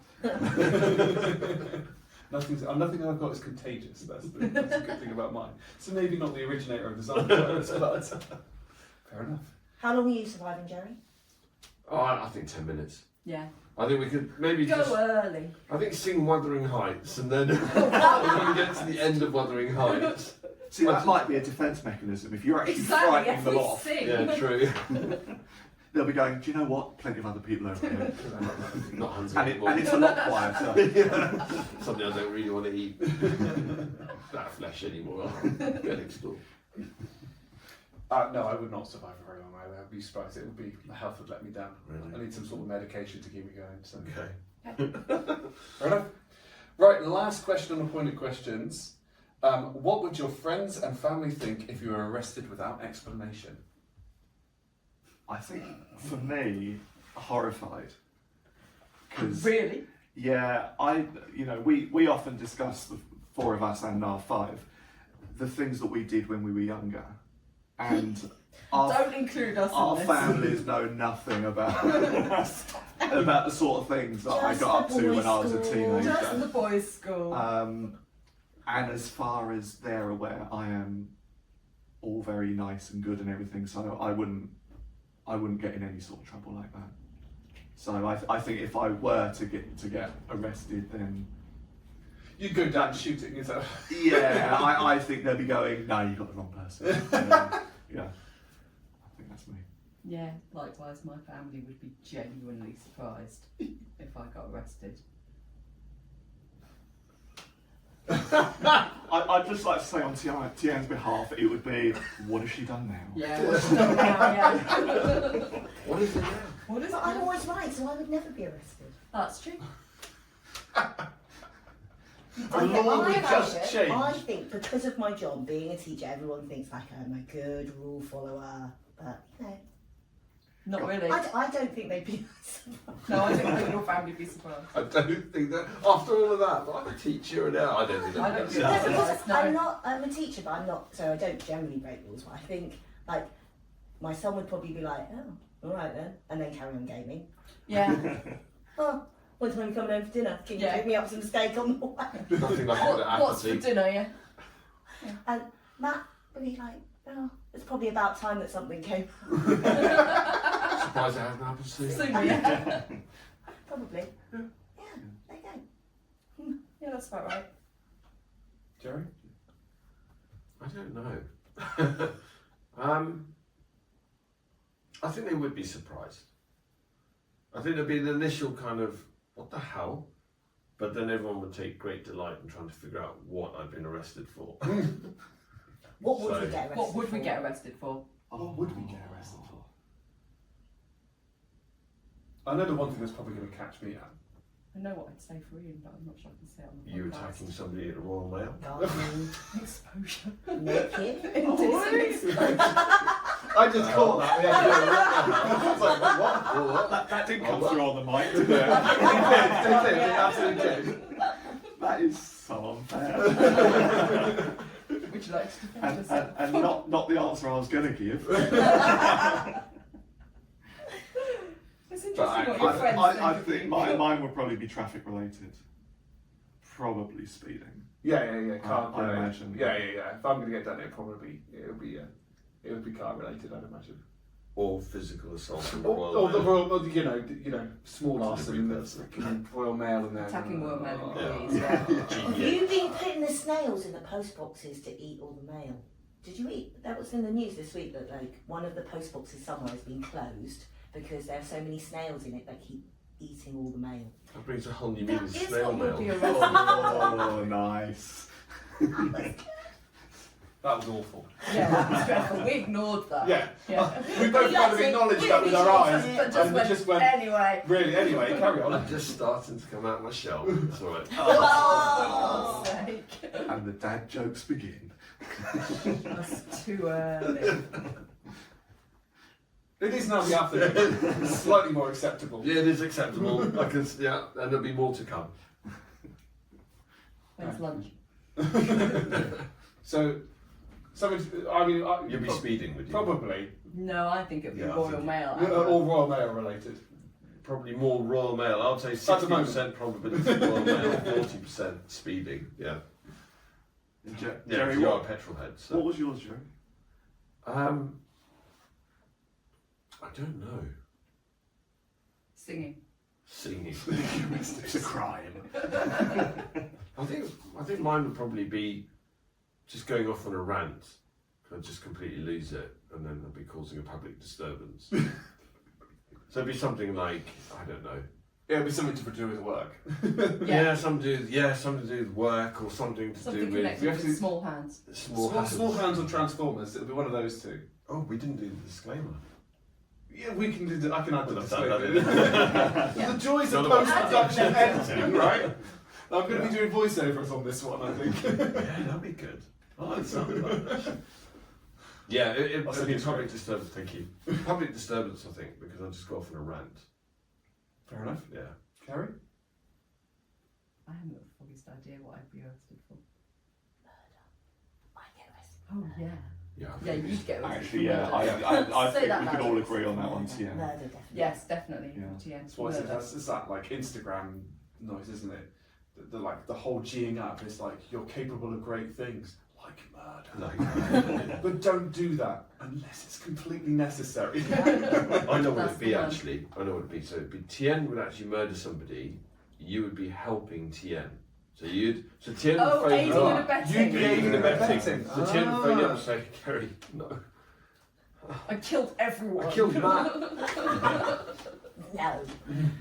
Nothing I've got is contagious. That's a good thing about mine. So maybe not the originator of the zombie virus, but fair enough. How long are you surviving, Jerry? Oh, I think 10 minutes. Yeah. I think we could maybe Go just. early. I think sing Wuthering Heights and then when we get to the end of Wuthering Heights. See, that might be a defence mechanism. If you're actually Exactly, frightening if them we off, sing. Yeah, true. they'll be going, do you know what? Plenty of other people over here. Not hunting and anymore. it's a lot quieter. Something I don't really want to eat. That flesh anymore. Get next door. No, I would not survive for very long either. I'd be surprised. It would be my health would let me down. I Really? need some sort of medication to keep me going. So. Okay. Fair enough. Right, last question on appointed questions. What would your friends and family think if you were arrested without explanation? I think for me, horrified. 'Cause, Really? yeah, we often discuss, the four of us and our five, the things that we did when we were younger, and our, Don't include us our in this. families know nothing about about the sort of things that I Just got up the to when boys' I was a school. Just teenager. the boys' school. And as far as they're aware, I am all very nice and good and everything, so I wouldn't get in any sort of trouble like that. So I think if I were to get arrested, then You'd go down shooting, is that? yeah, I think they'd be going, no, you got the wrong person. Yeah, I think that's me. Yeah, likewise, my family would be genuinely surprised if I got arrested. I'd just like to say on Tian's behalf, it would be, what has she done now? Yeah, what's she done now? Yeah. What is it now? What is it? But I'm always right, so I would never be arrested. That's true. The law would just change. I think because of my job being a teacher, everyone thinks like I'm a good rule follower, but you know, Not really. I don't think they'd be. No, I don't think your family would be surprised. I don't think that, after all of that, but I'm a teacher and I don't think I that don't makes think No, sense. because No. I'm not. I'm a teacher, but I'm not. So I don't generally break rules. But I think like my son would probably be like, oh, all right then, and then carry on gaming. Yeah. Oh, what time are you coming home for dinner? Can you Yeah. pick me up some steak on the way? Nothing like what it What's for happened. dinner, yeah? And Matt would be like, oh, it's probably about time that something came. Surprised it hasn't happened soon. Sooner, yeah. Probably. Yeah. There you go. Yeah, that's about right. Jerry? I don't know. I think they would be surprised. I think there'd be an initial kind of, what the hell? But then everyone would take great delight in trying to figure out what I've been arrested for. What would So- we get arrested What would we for? get arrested for? Oh, what would we get arrested for? I know the one thing that's probably going to catch me out. I know what I'd say for Ian, but I'm not sure I can say it on the You podcast. attacking somebody at the Royal Mail? Gardening, Exposure. naked. Indecent exposure. I just caught that. Yeah. I was like, what? That didn't come through on the mic, did it? It absolutely did. That is so unfair. Would you like to defend and yourself? and not the answer I was going to give. It's But interesting what your friends I think think of you. mine would probably be traffic related. Probably speeding. Yeah. Car. I imagine. Yeah. If I'm going to get done, it would be car related, I'd imagine. Or physical assault in the Or Royal the Mail? Royal, well, you know, small arson in the Person. fucking Royal Mail and then Attacking Royal Mail Yeah. employees, yeah. Have you been putting the snails in the post boxes to eat all the mail? Did you eat? That was in the news this week that like one of the post boxes somewhere has been closed because there are so many snails in it that keep eating all the mail. That brings a whole new That meaning to is snail what would be mail. arrested Oh, nice. That was awful. Yeah, that was dreadful. We ignored that. Yeah. Yeah. We both kind of acknowledged that with our eyes, But just and we went, just went, anyway. really, anyway, carry I'm on. just starting to come out my shell. It's alright. Oh! For God's sake. And the dad jokes begin. That's too early. It is now the afternoon. Slightly more acceptable. Yeah, it is acceptable. I can, yeah, and there'll be more to come. When's lunch? So, something. I mean, You'll be speeding, would you? probably No, I think it'd be Yeah, I Royal think- Mail. all Royal Mail related. Probably more Royal Mail. I'll say At the moment. 60% probability Royal Mail, 40% speeding. Yeah. Jerry, Yeah, you're a what petrol head. So. was yours, Jerry? I don't know. Singing. Singing. It's a crime. I think mine would probably be just going off on a rant. I'd just completely lose it, and then I'd be causing a public disturbance. So it'd be something like, I don't know. It'll be something to do with work. Yeah, something to do with work or something to Something do connected we have with to- small hands. with small Small hands. hands or Transformers. It'll be one of those two. Oh, we didn't do the disclaimer. Yeah, we can do that. I can add the Well, that's disclaimer. The joys of Not about post-production editing. editing, right? I'm going to be doing voiceovers on this one, I think. Yeah, that'd be good. Oh, it sounds like that. Yeah, it'd That's a be good public script. disturbance, thank you. Public disturbance, I think, because I'll just go off on a rant. Fair enough. Yeah. Carrie? I haven't got the foggiest idea what I'd be arrested for. I get Oh yeah. Yeah. Yeah, you'd get. Actually, yeah, murder. I Say think that we can loud. all agree on that one. So, yeah. Murder, definitely. Yes, definitely. Yeah. TN. That's what Murder. it's that like Instagram noise, isn't it? The whole G'ing up is like you're capable of great things, like murder. But don't do that unless it's completely necessary. I know what That's it'd be the one. actually. I know what it'd be. So it'd be Tien would actually murder somebody. You would be helping Tien. So Tien Oh, would phone aiding you and up. abetting. You'd be Aiding and abetting. abetting. So Tien would phone you up and Ah. say, Kerry, no, I killed everyone. I killed Matt No.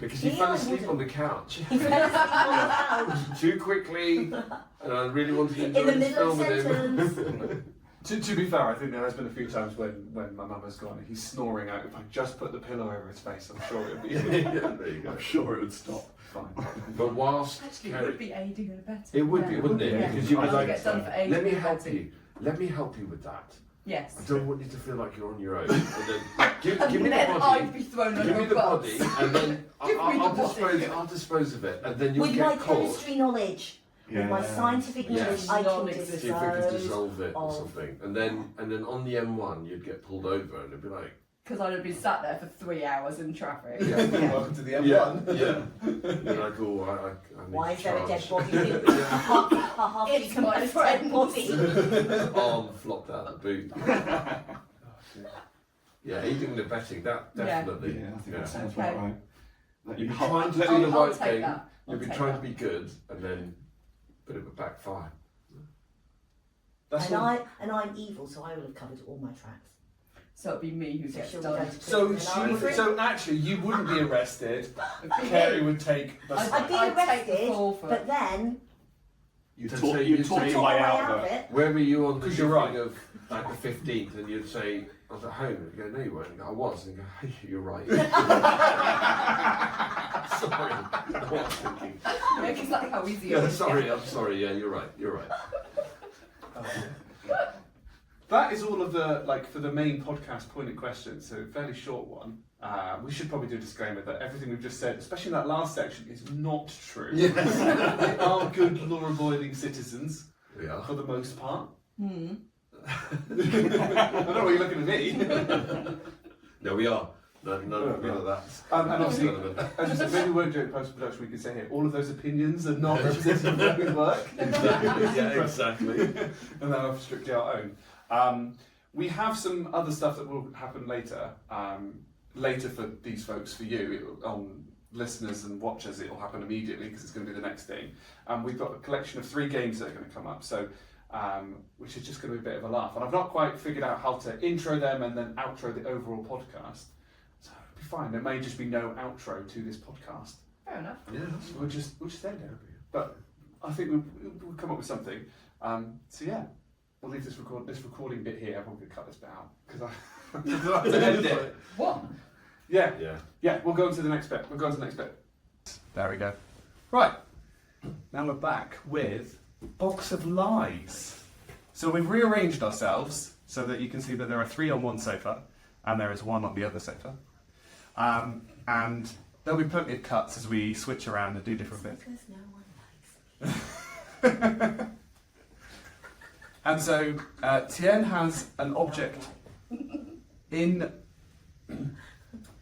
because he Tien fell asleep wouldn't. on the couch He fell asleep on the couch too quickly, and I really wanted to in enjoy the this middle of film with him. sentence. To be fair, I think there has been a few times when my mum has gone, he's snoring out. If I just put the pillow over his face, I'm sure it would be Yeah, there you go. I'm sure it would stop. fine. But whilst Actually, it Kerry, would be aiding and abetting. it would be, yeah. wouldn't it? Yeah. Because you I would think like, it's done for aiding let me and help abetting. you. Let me help you with that. Yes. I don't want you to feel like you're on your own. And then give me And the then body. I'd be thrown Give me under the a body, bus. and then Give me the body. I'll dispose of it, and then you'll With my get caught. chemistry knowledge, with my scientific knowledge, Yes. I can Non-existent. See if we can dispose. dissolve it or of- something, and then on the M1 you'd get pulled over, and it'd be like, Because I'd have been sat there for 3 hours in traffic. Welcome to the M1. You're like, oh, I need Why to is there a dead charge. body? A half It's decomposed my dead friend. body. Arm flopped out the boot. Yeah, aiding and abetting, that Yeah. definitely. Yeah, I think Yeah. that sounds Okay. about right. Let You'd me be hop- trying to let do me- the I'll right take thing. that. I'll You'd be take trying that. to be good, and then, but it would backfire. That's And what, I'm evil, so I will have covered all my tracks. So it'd be me who So gets she'll be done. going to so prison and I'll be free. so actually, you wouldn't be arrested. It'd be Kerry me. would take the I'd be I'd take the arrested, fall for but it. then You So talk you your talk way talk my way out out of of it. it. Where were you on the 'Cause you're right. of like the 15th, and you'd say, I was at home, and you go, no, you weren't. And you go, I was, and you go, hey, you're right. Sorry, I was thinking. Yeah, because that's how easy it Yeah, is. sorry, I'm sorry. Yeah, you're right. You're right. That is all of the for the main podcast pointed questions. So fairly short one. We should probably do a disclaimer that everything we've just said, especially in that last section, is not true. Yes. They are good law-abiding citizens We are. for the most part. Hmm. I don't know why you're looking at me. No, we are. None of that. And obviously, None of it. as you said, maybe we won't do it post-production. We can say here, all of those opinions are not representative of his work. Yeah, exactly. And then I'll strictly our own. We have some other stuff that will happen later. Later for these folks, for you, on listeners and watchers, it will happen immediately because it's going to be the next thing. We've got a collection of 3 games that are going to come up, so which is just going to be a bit of a laugh. And I've not quite figured out how to intro them and then outro the overall podcast. So it'll be fine. There may just be no outro to this podcast. Fair enough. Yeah. We'll just end it. But I think we'll come up with something. So yeah, we'll leave this recording bit here. I'm going to cut this bit out because I have to edit it. What? Yeah, Yeah. we'll go on to the next bit. There we go. Right. Now we're back with Box of Lies. So we've rearranged ourselves so that you can see that there are 3 on one sofa and there is 1 on the other sofa. And there'll be plenty of cuts as we switch around and do different bits. Because no one likes me. And so Tien has an object in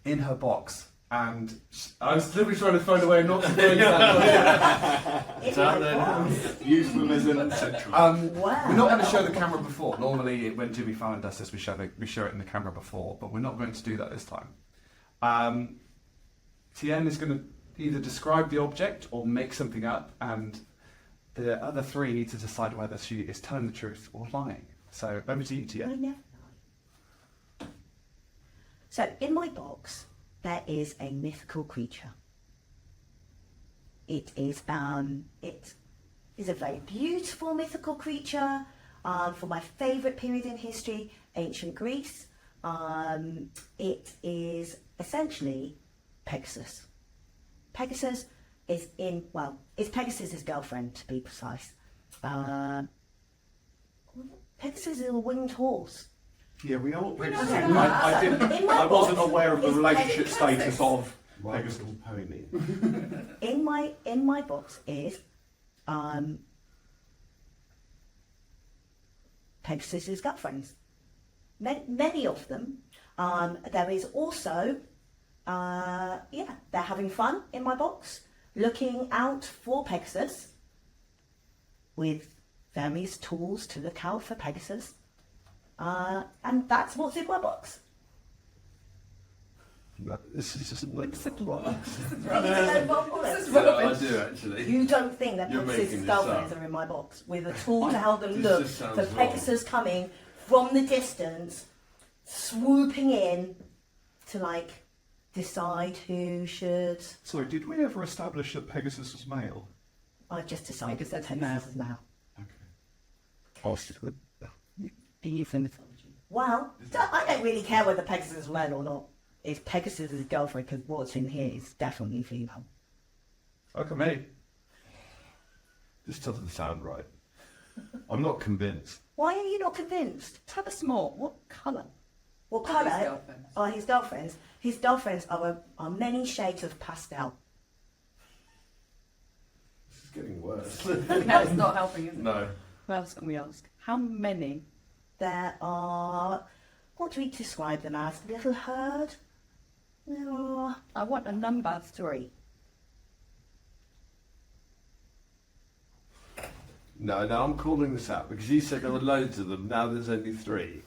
her box, and I was literally trying to find a way not to phrase that. It's out there now. Euphemism central. Wow. We're not going to show the camera before. Normally, when Jimmy Fallon does this, we show it in the camera before, but we're not going to do that this time. Tien is going to either describe the object or make something up, and the other 3 need to decide whether she is telling the truth or lying. So over to you, I Tien. never lie. So, in my box, there is a mythical creature. It is a very beautiful mythical creature from my favourite period in history, ancient Greece. It is essentially Pegasus. Pegasus is it's Pegasus's girlfriend, to be precise. Pegasus is a winged horse. Yeah, we all. We know Okay. that. I didn't. In my I wasn't box aware of the is relationship Pegasus. status of Pegasus. Pegasus pony. In my box is Pegasus's girlfriends. Many of them. There is also, they're having fun in my box, looking out for Pegasus with various tools to look out for Pegasus. And that's what's in my box. This is just like You don't I do actually. You don't think that You're Pegasus' making this girlfriends up. are in my box with a tool to help them This look just sounds for wrong. Pegasus coming from the distance, swooping in to like decide who should. Sorry, did we ever establish that Pegasus was male? I've just decided that Pegasus is now. Well, I don't really care whether Pegasus is male or not. It's Pegasus' girlfriend because what's in here is definitely female. Look at me. This doesn't sound right. I'm not convinced. Why are you not convinced? Tell us more. What colour? What Are his colour girlfriends? are his girlfriends? His girlfriends are many shades of pastel. This is getting worse. That's not helping, is it? No. What else can we ask? How many? There are, what do we describe them as? A little herd? There are I want a number. 3. No, I'm calling this out because you said there were loads of them. Now there's only 3.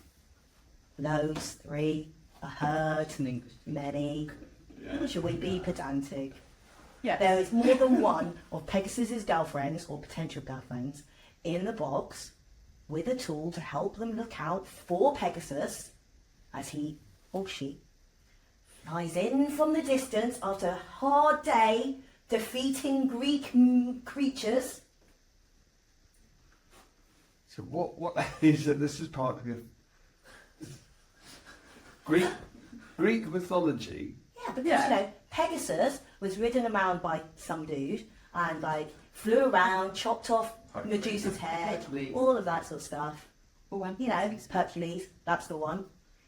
Those 3, a herd, many. Should we be pedantic? Yes. There is more than one of Pegasus's girlfriends or potential girlfriends in the box with a tool to help them look out for Pegasus as he or she flies in from the distance after a hard day defeating Greek creatures. So what is it? This is part of Greek mythology. Yeah, because Yeah. you know, Pegasus was ridden around by some dude and like flew around, chopped off Medusa's head, Hercules. all of that sort of stuff. Oh, one. You know, Hercules, that's the one.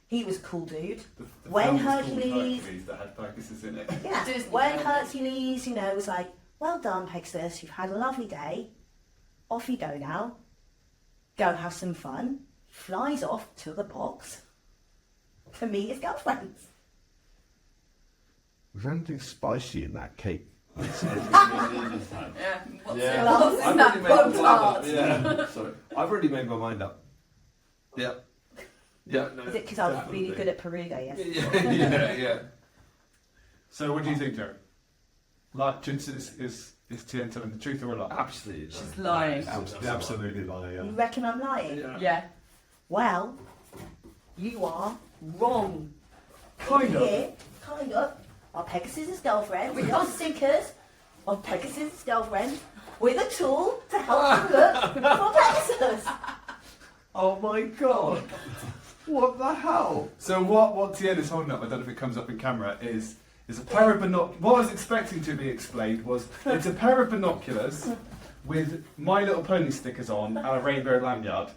He was a cool dude. The When film was called Hercules- Hercules that had Pegasus in it. Yeah, Disney when film. Hercules, you know, was like, well done, Pegasus, you've had a lovely day. Off you go now. Go have some fun. Flies off to the box to meet his girlfriends. Was there anything spicy in that cake? Yeah. What's Yeah. What's in that Pop-Tart? Yeah. Sorry, I've already made my mind up. Yeah. Yeah. No, Is it because I was definitely. really good at Peruga yesterday? Yeah. So what do you think, Jerry? Like, is Tien telling the truth or a lie? Absolutely. She's lying. Absolutely lie, You reckon I'm lying? Yeah. Well, you are wrong. Kind of. Here, kind of, are Pegasus' girlfriend. We are seekers of Pegasus' girlfriend with a tool to help them look for Pegasus. Oh my god! What the hell? So what Tien is holding up, I don't know if it comes up in camera, is a pair of binoculars. What I was expecting to be explained was it's a pair of binoculars with My Little Pony stickers on and a rainbow lanyard.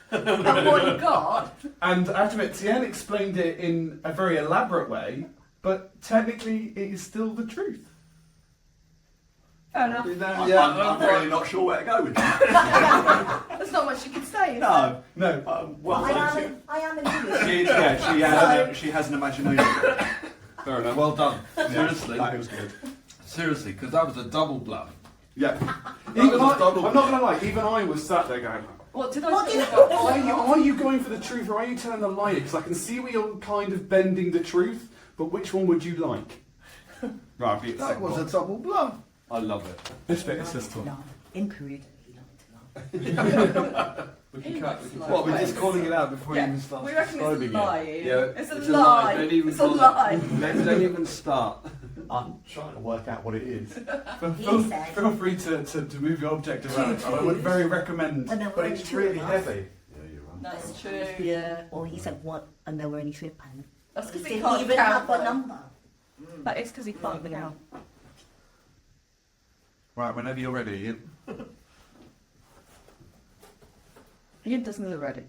Oh my god. And I have to admit, Tien explained it in a very elaborate way, but technically it is still the truth. Fair enough. I'm really not sure where to go with that. There's not much you can say. is No. No, Well, I am an English. she has an imagination. fair enough. Well done. Seriously. That was good. Seriously, because that was a double bluff. Yeah. Even Even I- I'm not going to lie, even I was sat there going, What did I What say? did- are you going for the truth or are you telling a lie? Because I can see where you're kind of bending the truth, but which one would you like? Right, I'll be at the That second was one. a double bluff. I love it. This bit is just No, in Peruga, he liked to lie. we can cut. We can Like- What, we're just calling it out before you Yeah. even start We reckon it's a describing lie, it. Ian. Yeah, It's a it's lie. Don't even It's a call it- lie. Don't even start. I'm trying to work out what it is. Feel, said- feel free to move your object around. I would very recommend. And there were But only it's two really of us. heavy. Yeah, you're right. That's true. Yeah. Or he said what, and there were only 3 pounds. That's because he Didn't can't even count have the them. number. That is because he can't count. Right, whenever you're ready. Ian. Ian doesn't look ready.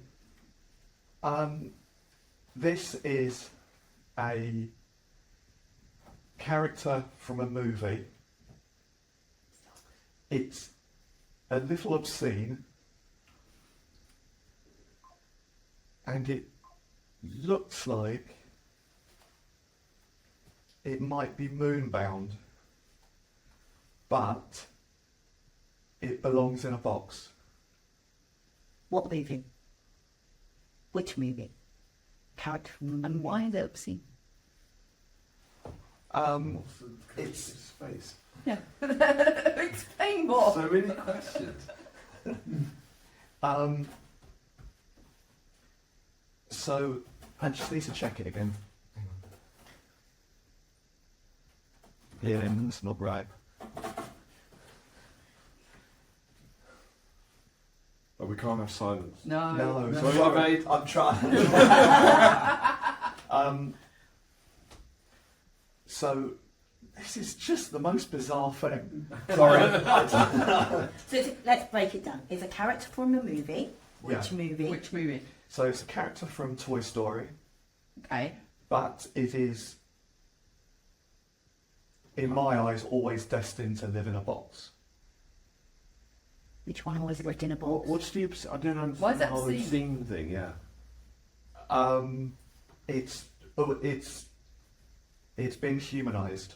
This is a character from a movie. It's a little obscene. and it looks like it might be moonbound, but it belongs in a box. What movie? Which movie? Character from And why the obscene? It's Space. Yeah. Explain more. So many questions. so I just need to check it again. Yeah, it's not right. Oh, we can't have silence. No. No, Sorry, sorry, mate. I'm trying. So this is just the most bizarre thing. Sorry. Let's break it down. It's a character from a movie. Which Yeah. movie? Which movie? So it's a character from Toy Story, Okay. but it is, in my eyes, always destined to live in a box. Which one was it in a box? What's the I don't understand Why is that the whole obscene? obscene thing? Yeah. It's been humanised.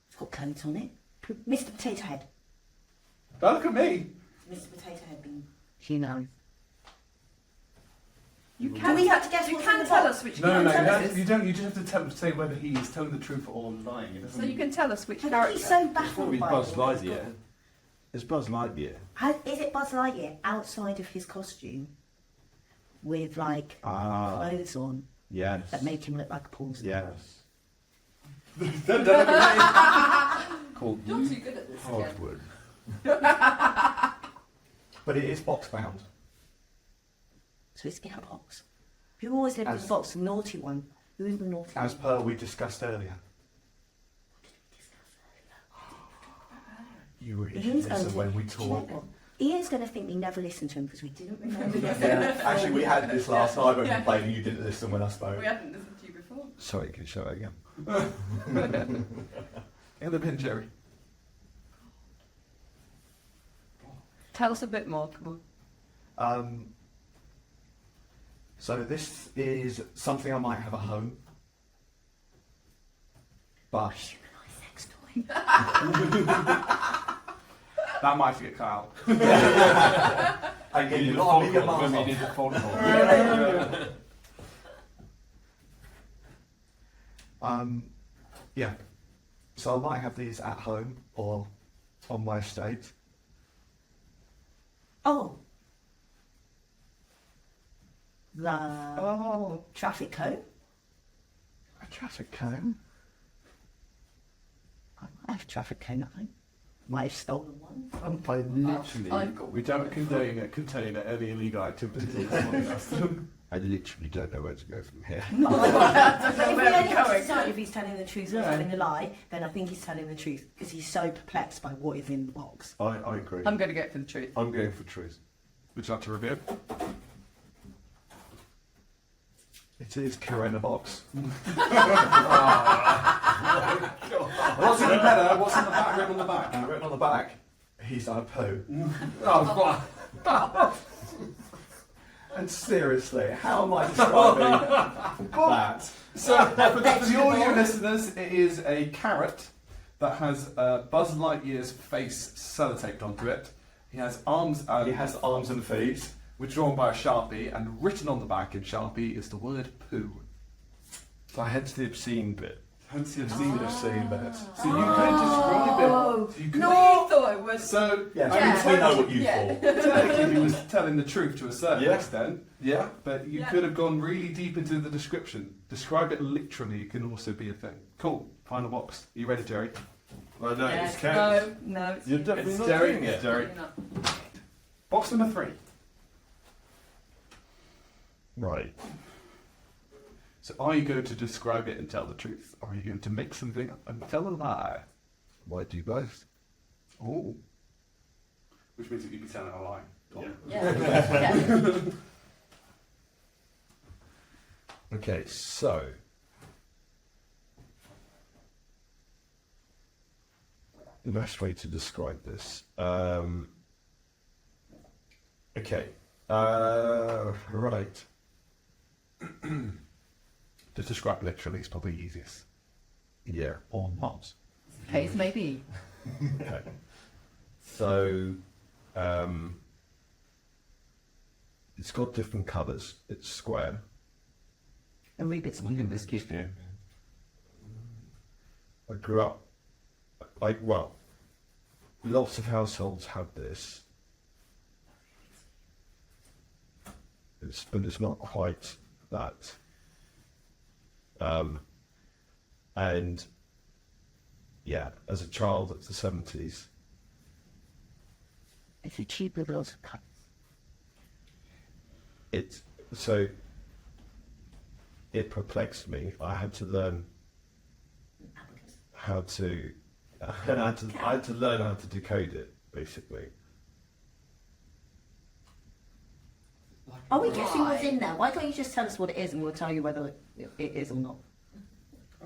It's got coat on it. Mr. Potato Head. Don't look at me. Mr. Potato Head being humanised. You Do can. we have to guess You what's can in the tell box? us which No, no, character no. it You is. don't. You just have to say whether he is telling the truth or lying. It So doesn't. you can tell us which I character. think he's so It's baffled probably by Buzz it all. Lightyear. It's Buzz Lightyear. Is it Buzz Lightyear outside of his costume with like Ah, clothes on yes. that make him look like a porn star? Yes. Don't look at me. Called You're too good at this again. Hardwood. But it is box bound. So it's in a box. Who always lived in As- a box? The naughty one. Who is the naughty As one? per we discussed earlier. You really Ian's listen going when we to, do you know talk. what? Ian's going to think we never listened to him because we didn't remember Yeah. yesterday. Actually, we had this last night when Yeah. we played and you didn't listen when I spoke. We hadn't listened to you before. Sorry, can you show it again? In the bin, Jerry. Tell us a bit more. Come on. So this is something I might have at home. But Sex toy. That might get cut out. I get you not leave your mouth When we off. need the phone call. Yeah. So I might have these at home or on my estate. Oh. The traffic cone. A traffic cone? I have a traffic cone at home. Might have stolen one. I literally. I've got We don't condone any illegal activities. I literally don't know where to go from here. If we only have to going. decide if he's telling the truth or telling a lie, then I think he's telling the truth because he's so perplexed by what is in the box. I agree. I'm going to get for the truth. I'm going for truth. Would you like to review? It is Cure in a box. What's even better? What's on the back? Written on the back. Written on the back, he's done a poo. Oh, God. And seriously, how am I describing that? So, for the audio listeners, it is a carrot that has Buzz Lightyear's face sellotaped onto it. He has arms. He has arms and feet. Which drawn by a Sharpie, and written on the back in Sharpie is the word poo. So hence the obscene bit. Hence you've Seen seen the it. scene bit. So you could describe it. So you could, No, I thought it was. So, Yes, I we mean, know what you Yeah. thought. technically he was telling the truth to a certain Yeah. extent. Yeah. But you Yeah. could have gone really deep into the description. Describe it literally can also be a thing. Cool. Final box. Are you ready, Jerry? Well, no, Yeah, it's counts. no, it's You're definitely It's not Jerry. doing It's it. Jerry. you're not. Box number 3. Right. So are you going to describe it and tell the truth? Or are you going to make something up and tell a lie? Might do both. Oh. Which means that you'd be telling a lie. Go on. Yeah. Yeah. Okay, so. The best way to describe this. Okay, Right. To describe literally is probably easiest. Yeah. Or not. Case maybe. Okay. So, It's got different colours. It's square. A Rubik's Cube. Yeah. I grew up, lots of households have this. But it's not quite that. And yeah, as a child of the 70s, It's a cheap little cut. it perplexed me. I had to learn how to, I had to learn how to decode it, basically. Are we guessing what's in there? Why don't you just tell us what it is and we'll tell you whether it is or not?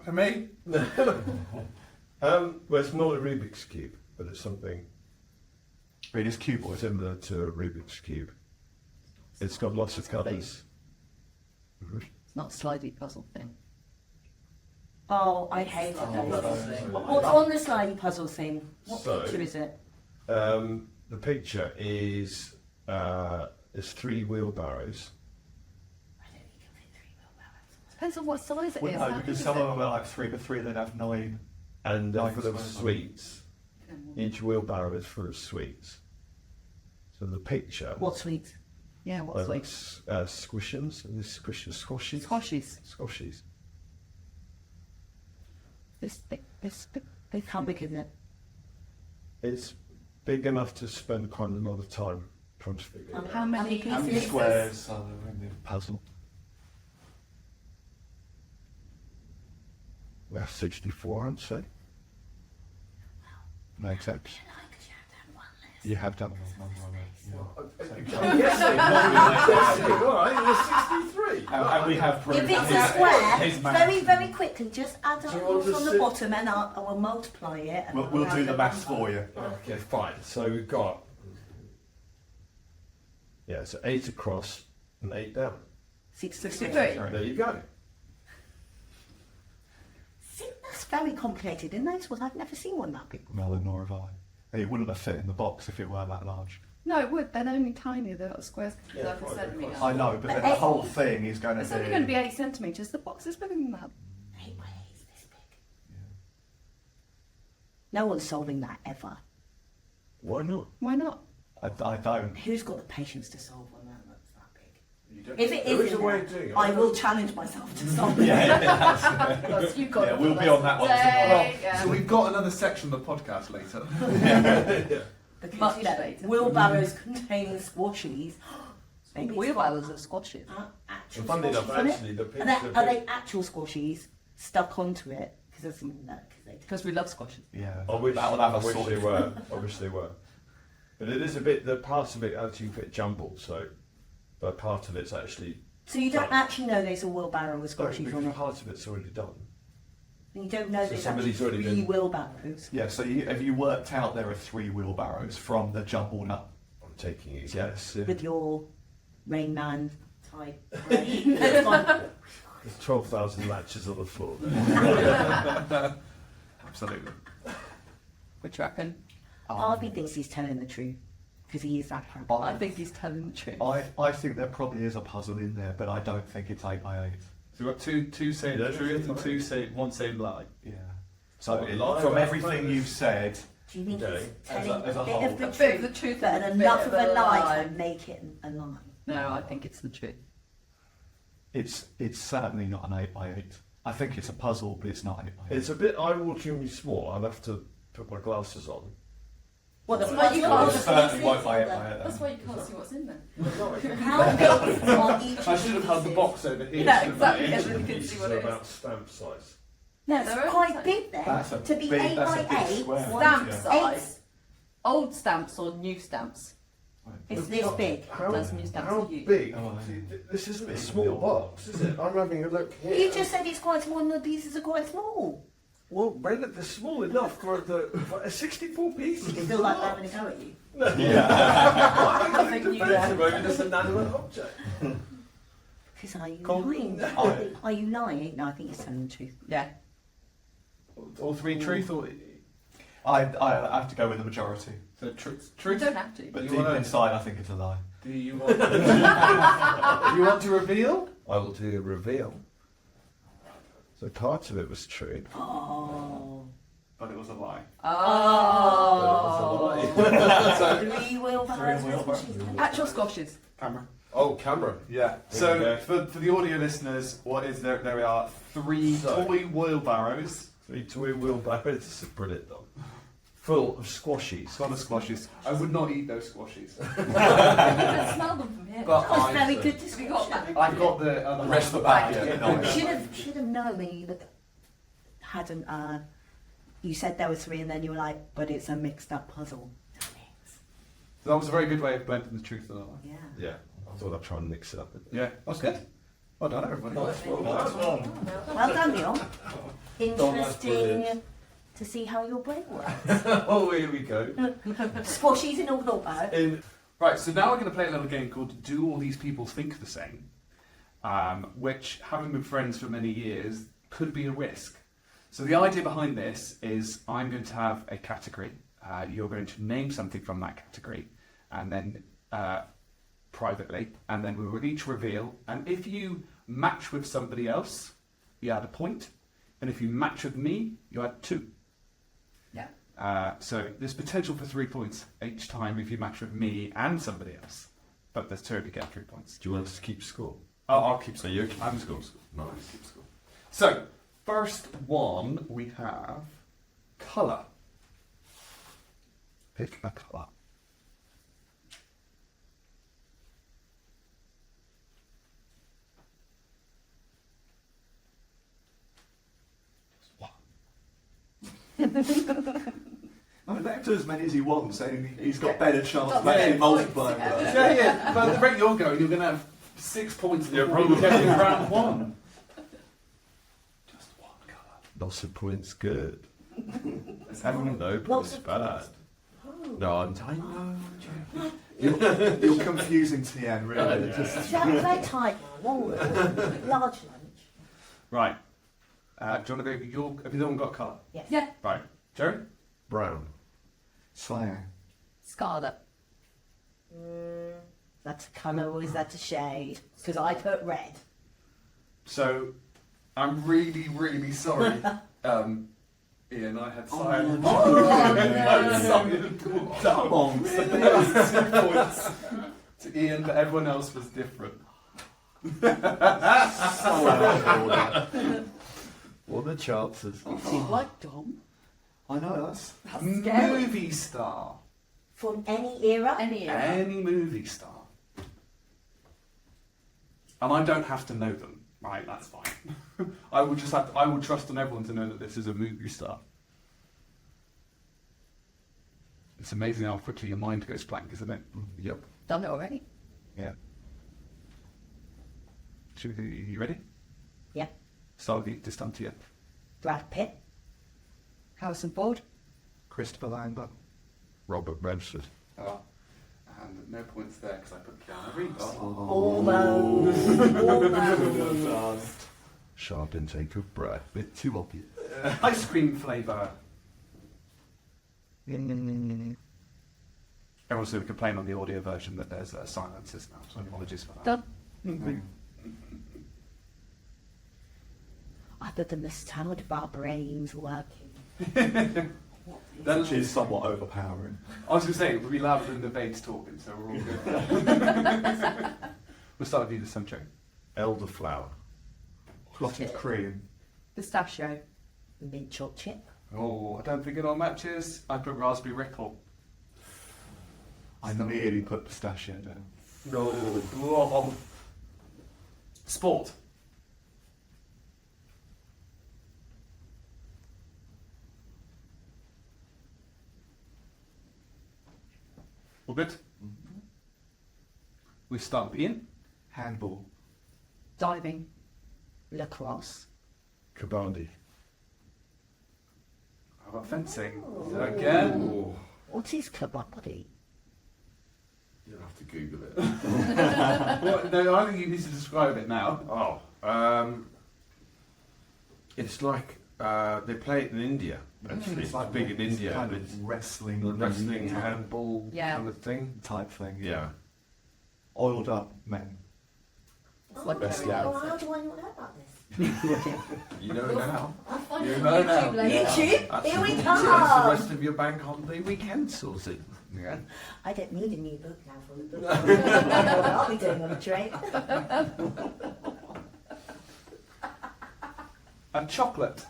For me, Well, it's not a Rubik's Cube, but it's something It is cuboid. similar to a Rubik's Cube. It's got lots of colours. It's not a slidey puzzle thing. Oh, I hate those. What's on the slidey puzzle thing? What So- picture is it? The picture is there's 3 wheelbarrows. I don't think it'll fit 3 wheelbarrows. Depends on what size it Well, is. no, How because big is some it? of them are like 3 by 3, they'd have 9. And they're Nice. full of sweets. Each wheelbarrow is full of sweets. So the picture, What sweets? Yeah, what's like squishums, squishies. squashies? Squashies. This thick, this thick. How big is it? It's big enough to spend quite a lot of time trying to figure it out. How many How many pieces? squares are there in the puzzle? We have 64, I'd say. Makes sense. You have done. I'm guessing. All right, there's 63. And we have If it's a his square, math. very, very quickly, just add up Do you want from to the sit- bottom and up, and we'll multiply it. And We'll add do the the maths number. for you. Okay, fine. So we've got, so 8 across and 8 down. 63. There you go. See, that's very complicated. In those ones, I've never seen one that big. No, nor have I. It wouldn't have fit in the box if it were that large. No, it would. They're only tiny. They're not squares. Yeah, Like a quite centimetre. I know, but then the whole thing is going to It's be. only going to be 8 centimetres. The box is bigger than that. 8 by 8 is this big. No one's solving that ever. Why not? Why not? I don't. Who's got the patience to solve one that's that big? you don't. If it There is is a in way there, of doing it. I will challenge myself to solve it. Because you've got Yeah, it we'll for be on that one tomorrow. Yeah. So we've got another section of the podcast later. Because, Much you know, later. wheelbarrows containing squashies. Big wheelbarrows are squashes. Are actual Funny enough, squashies on it? actually, the Are picture. they, are they actual squashies stuck onto it? Because there's some no, Because we love squashes. Yeah. I wish, That'll have I a wish sort they of- were. I wish they were. But it is a bit, the parts of it actually a bit jumbled, so but part of it's actually, So you don't actually know there's a wheelbarrow with sorry, squashies on because it? part of it's already done. And you don't know So there's somebody's actually already 3 been- wheelbarrows? Yeah, so have you worked out there are 3 wheelbarrows from the jumbled up? I'm taking it, yes. Yeah. With your Rain Man type brain. That's fine. There's 12,000 latches on the floor. Absolutely. What do you reckon? Harvey thinks he's telling the truth because he is that crap. I think he's telling the truth. I think there probably is a puzzle in there, but I don't think it's 8 by 8. So we've got two saying Yeah, the truth and that's one saying lie. Yeah. So What, lie from about everything plans? you've said, Do you think Okay. he's telling As a a bit whole. of the A bit of truth, the truth but and a enough bit of a lie lie. to make it a lie? No, I think it's the truth. it's certainly not an 8 by 8. I think it's a puzzle, but it's not 8 by 8. It's a bit eye-wateringly small. I'll have to put my glasses on. Well, the That's why you puzzle can't is It certainly the won't by 8 pieces by 8. That's why you can't see what's in there. that- How big are each I of should have the held the pieces? box over here. Yeah, shouldn't I? exactly. Yeah, Each of then the you can see pieces what are it is. about stamp size. No, it's They're quite only- big then. That's a to be big- 8 that's a by big 8. square. Stamp Yeah. size. Old stamps or new stamps? It's this big. How, Those new stamps how are huge. big? Oh, This isn't a small box, is it? I'm having a look here. You just said it's quite small and the pieces are quite small. Well, they're small enough for a 64 piece. You feel like having a go at you. I think you Maybe just an inanimate object. Because are you Cold- lying? Are you lying? No, I think you're telling the truth. Yeah. All three truth or I have to go with the majority. so truth? You Truth. don't have to. But You deep wanna- inside, I think it's a lie. Do you want? Do you want to reveal? I will do a reveal. So part of it was true. Oh. But it was a lie. Oh. Three wheelbarrows. Three wheelbarrows. Actual squashes. Camera. Oh, camera. Yeah. we So go. for the audio listeners, what is there? There are 3 So- toy wheelbarrows. 3 toy wheelbarrows. This is brilliant, though. Full of squashies. Full of squashes. I would not eat those squashes. You can smell them from here. But That was I, very so- good We got description. that. I've got the rest of the bag, yeah. No. Should have known when you hadn't. You said there were 3, and then you were like, "But it's a mixed up puzzle." Damn it. So that was a very good way of blending the truth and the lie. Yeah. Yeah, I thought I'd try and mix it up. Yeah, that's good. Well done, everybody. Well done, Leon. Interesting to see how your brain works. Oh, here we go. Squashies in all wheelbarrow. Right, so now we're going to play a little game called Do All These People Think the Same? Which, having been friends for many years, could be a risk. So the idea behind this is I'm going to have a category. You're going to name something from that category, and then privately, and then we will each reveal. And if you match with somebody else, you add a point, and if you match with me, you add 2. Yeah. So there's potential for 3 points each time if you match with me and somebody else. But there's 2 if you get 3 points. Do you want us to keep score? Oh, I'll keep So score. you keep I'm score. I'll Nice. keep score. So, first one we have colour. Pick a colour. I mean, let him do as many as he wants, and he's got better chance of Yeah. actually multiplying Yeah. them. Yeah. But the rate you're going, you're going to have 6 points Yeah, before you probably. get in round 1. Just one colour. Lots of points good. Everyone No Lots points of bad. No, I'm You're confusing TN, really. Is that a red tide one? Large lunch. Right. Do you want to go with your... Have you all got colour? Yes. Yeah. Right. Jerry? brown. Cyan. Scarlet. That's a colour or is that a shade? Because I put red. So, I'm really, really sorry. Ian, I had cyan. Come on. So there was 2 points to Ian, but everyone else was different. What are the chances? Like Dom. I know, that's... That's scary. Movie star. From any era? Any era. Any movie star. And I don't have to know them, right? That's fine. I would trust on everyone to know that this is a movie star. It's amazing how quickly your mind goes blank, isn't it? Yep. Done it already. Yeah. You ready? Yeah. Start with this time to you. Brad Pitt. Harrison Ford. Christopher Lambert. Robert Redford. Oh, and no points there because I put Keanu Reeves. Almost. Almost. Sharp intake of breath. Bit too obvious. Ice cream flavour. Everyone's going to complain on the audio version that there's silences now, so apologies for that. Done. Other than the standard, our brains working. Then Which is somewhat overpowering. I was going to say, we'll be louder than the babes talking, so we're all good. We'll start with you this time, Joe. Elderflower. Clotted cream. Pistachio. Mint chocolate chip. Oh, I don't think it all matches. I put raspberry Rickle. I nearly put pistachio down. No. Sport. All good? We start with Ian. Handball. Diving. Lacrosse. Kabaddi. About fencing. Oh. Again. Ooh, What is kabaddi? you'll have to Google it. What? No, I think you need to describe it now. It's like they play it in India. Actually, it's like big in India. Kind It's of wrestling, wrestling, handball Yeah. kind of thing. type thing. Yeah. Oiled up men. Oh, like very wrestling. well. How do I not know about this? You know now. I'll find You it on know now. YouTube later. YouTube? That's Here we That's the come! rest of your bank holiday weekend sorted. Yeah. I don't need a new book now from the book. I'll be doing on the train. A chocolate.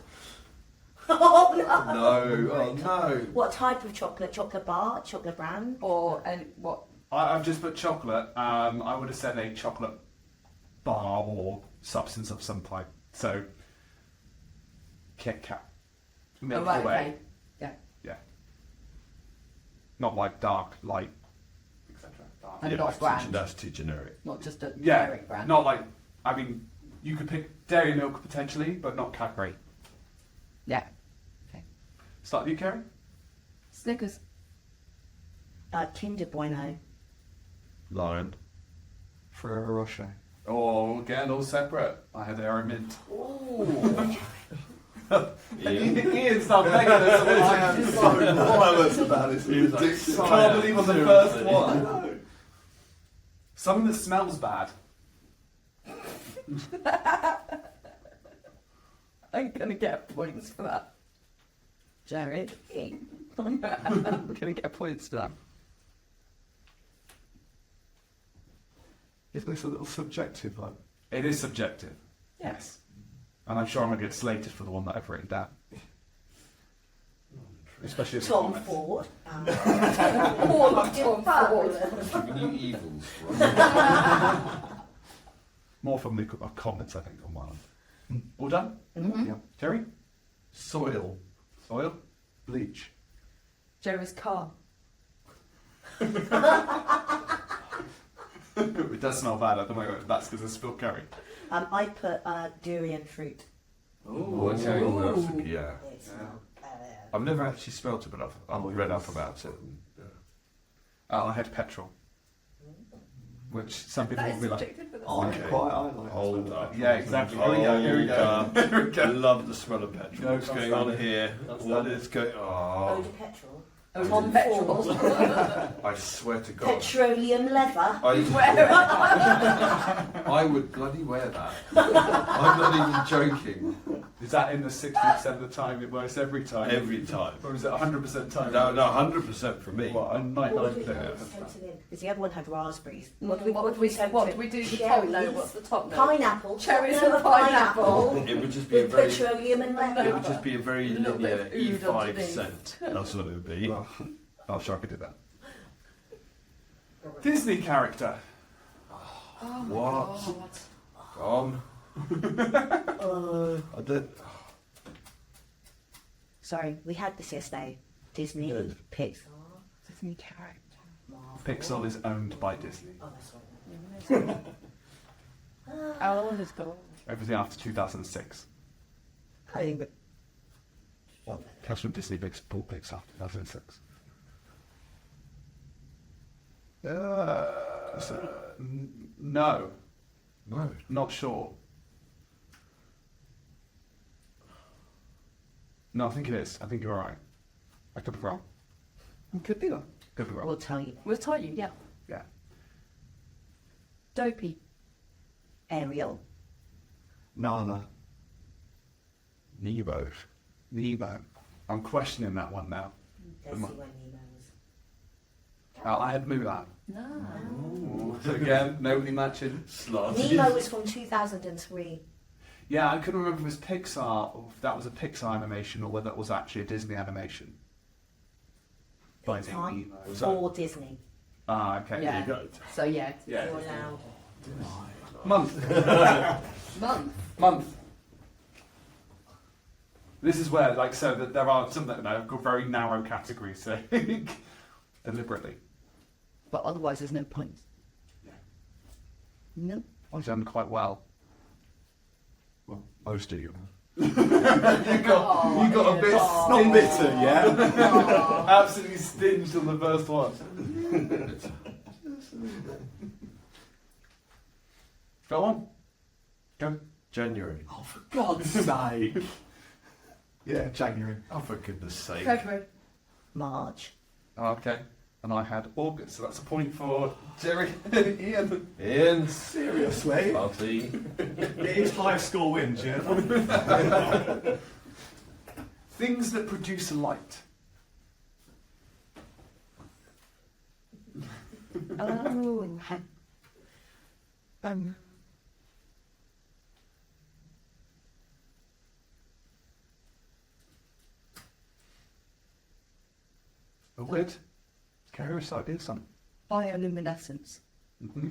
Oh no! No, oh no. What type of chocolate? Chocolate bar? Chocolate brand? Or and what? I've just put chocolate. I would have said a chocolate bar or substance of some type. So, Kit Kat. Milky Oh, right, Way. okay. Yeah. Yeah. Not like dark, light, etc. Dark. And Yeah, not that's brand. too- That's too generic. Not just a Yeah, generic brand. not like. I mean, you could pick dairy milk potentially, but not Cadbury. Yeah. Start with you, Kerry. Snickers. Kinder Bueno. Lion. Ferrero Rocher. Oh, again, all separate. I had Aero Mint. Ian. Ian started begging us. I am so violent about this. He was like, Ridiculous. "Sorry, Can't believe on the first seriously." one. Something that smells bad. I'm gonna get points for that. Jared. I'm gonna get points for that. Isn't this a little subjective though? It is subjective. Yes. And I'm sure I'm going to get slated for the one that I've written down. Especially if Tom comments. Ford. All of Tom Ford. Giving you evils. Right? More from the comments, I think, on one. All done? Mhm. Yeah. Jerry? Soil. Soil? Bleach. Jerry's car. It does smell bad at the moment. That's because I spilled curry. I put durian fruit. Ooh, okay. Ooh. That's- yeah. It's I've never actually smelt it, but I've read up about it. I had petrol. Which some people That will is be like, subjective for that. I Okay. like Hold that. up. yeah, exactly. Here we go. Here we go. Here we I go. love the smell of petrol. No, What's can't going stand on it. here? Can't What stand is going Eau on? de petrol. Tom Petrol. I swear to God. Petroleum leather. I would bloody wear that. I'm not even joking. Is that in the 60% of the time? It works every time? Every time. Or is it 100% time? No, 100% for me. What, a What did we 99%? sent it in? Because the other one had raspberries. What do we sent what to do we do? The cherries, top note. What's the top note? Pineapple. Cherries top note and of pineapple. It would just be a With very. petroleum and leather. It would just be a very A little bit linear of oud E5 underneath. scent. That's what it would be. I'm sure I could do that. Disney character. Oh my What? God. I did. Sorry, we had this yesterday. Disney Good. Pixar. Disney character. Marvel. Pixar is owned by Disney. Oh, that's right. How old is the Everything after 2006. I think that Well, comes from Disney bought Pixar 2006. No, No. not sure. No, I think it is. I think you're right. I could be wrong. could be one. Could be wrong. we'll tell you. We'll tell you. Yeah. Yeah. Dopey. Ariel. Nana. Nemo. Nemo. I'm questioning that one now. Let's Am see I- when Nemo was. I had Mulan. No. So again, nobody matching. Slanted. Nemo was from 2003. Yeah, I couldn't remember if it was Pixar or if that was a Pixar animation or whether it was actually a Disney animation. But I think Pixar Nemo. Was that- or Disney. Ah, okay. Yeah. There you go. So yeah. Yeah. You're allowed. Month. Month. Month. This is where, like, so that there are some that have got very narrow categories, so deliberately. But otherwise, there's no points. Yeah. No. I've done quite well. Well, most of you. you got a bit Not bitter, yeah? absolutely stinged on the first one. Go on. Go. January. Oh, for God's sake. Yeah, January. Oh, for goodness sake. February. March. Okay. And I had August, so that's a point for Jerry and Ian. Ian, Seriously? party. It is high score wins, yeah? Things that produce light. Oh. A wood. Carry us ideas, son. Bioluminescence. Mm-hmm.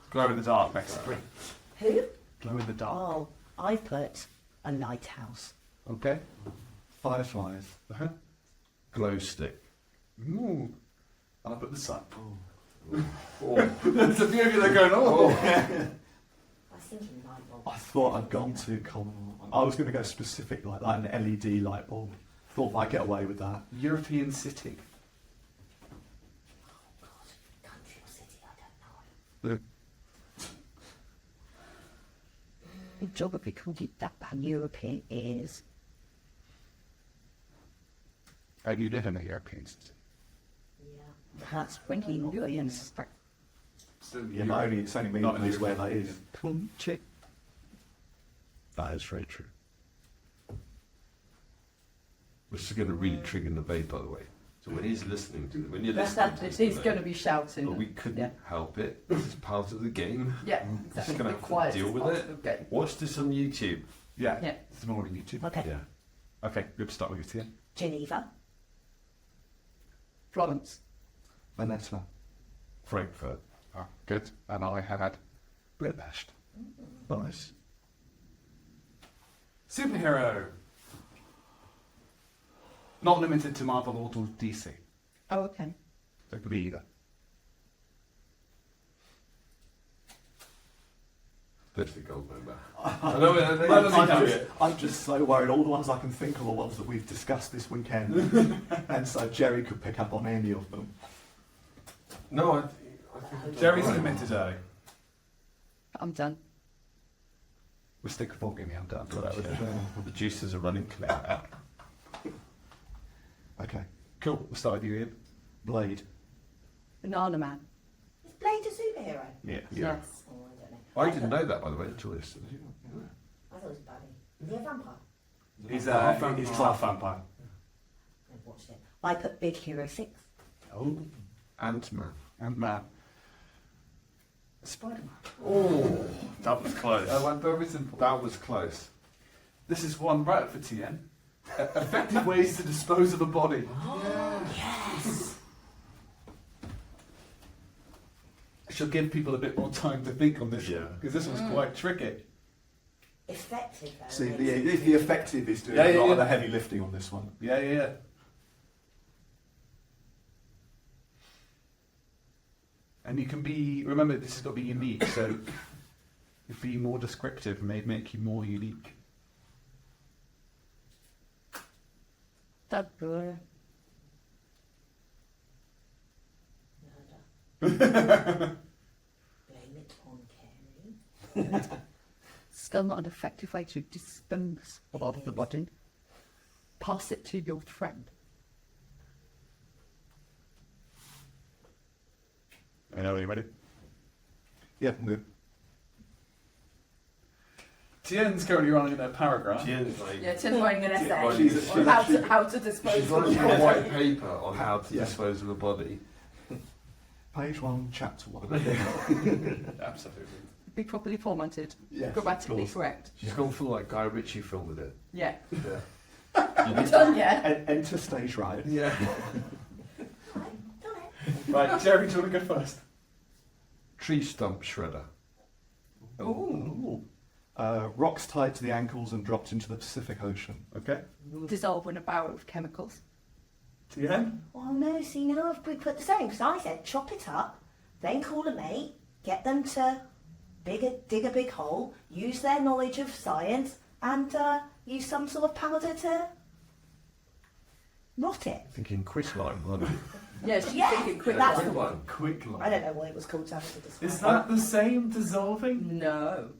Glow in the dark, basically. Who? Glow in the dark. Oh, I put a lighthouse. Okay. Fireflies. Uh-huh. Glow stick. Ooh. And I put the sun. There's a few of you that are going, oh. I was thinking light bulb. I thought I'd gone too common. I was going to go specific, like an LED light bulb. Thought I'd get away with that. European city. Oh God, country or city, I don't know. Geography called it that pan-European is. You live in a European city. Yeah. That's 20 million. Still Yeah, but it's only me Not that in knows where that is. Country. That is very true. This is going to really trigger the debate, by the way. So when he's listening to when you're That's listening happening. to He's going to be shouting. but we couldn't Yeah. help it. This is part of the game. Yeah, Just exactly. gonna Be have to quiet. deal with Part it. of the game. Watch this on YouTube. Yeah. Yeah. It's more on YouTube. Okay. Yeah. Okay, good start with you, Ian. Geneva. Florence. Vanessa. Frankfurt. Oh, good. And I have had Budapest. Nice. Superhero. Not limited to Marvel or to DC. Oh, okay. So it could be either. That's the gold member. I'm just so worried. All the ones I can think of are ones that we've discussed this weekend. And so Jerry could pick up on any of them. No, I think Jerry's committed early. I'm done. We'll stick with Give me, I'm done. Well, the juices are running clear. Okay. Cool. We'll start with you, Ian. Blade. Banana Man. Is Blade a superhero? Yeah. Yes. Oh, I don't know. I didn't know that, by the way. Choice. I thought it was a baddie. Is he a vampire? He's He's half vampire. I've watched it. I put Big Hero 6. Oh, Ant-Man. and man. Spider-Man. Oh, That was close. I went very simple. that was close. This is one right for TN. Effective ways to dispose of a body. Yes! She'll give people a bit more time to think on this Yeah. because this one's quite tricky. Effective though. See, makes the effective is doing Yeah, a yeah, lot of yeah. the heavy lifting on this one. Yeah, yeah, yeah. And you can be, remember this has got to be unique, so if be more descriptive may make you more unique. Blame it on Carrie. Still not an effective way to dispose of the body. Pass it to your friend. I know, are you ready? Yeah, I'm good. TN's currently running a paragraph. Tien's like, Yeah, Tim's writing an essay She's on how to dispose she's of writing the a body. white paper on how to Yeah. dispose of a body. Page 1, chapter 1. Absolutely. Be properly formatted. Yes, Grammatically of course. correct. She's gone for like Guy Ritchie film with it. Yeah. Yeah. We're done yet. Enter stage right. Yeah. Alright, done it. Right, Jerry, do you want to go first? Tree stump shredder. Ooh. Rocks tied to the ankles and dropped into the Pacific Ocean. Okay. Dissolve in a barrel of chemicals. TN? Oh no, see now we put the same, because I said chop it up, then call a mate, get them to dig a big hole, use their knowledge of science, and use some sort of powder to rot it. Thinking quicklime, wasn't it? Yeah, she's Yeah, thinking quick. that's Quick the one. Quick I line. don't know what it was called to have to describe. Is that the same dissolving? No.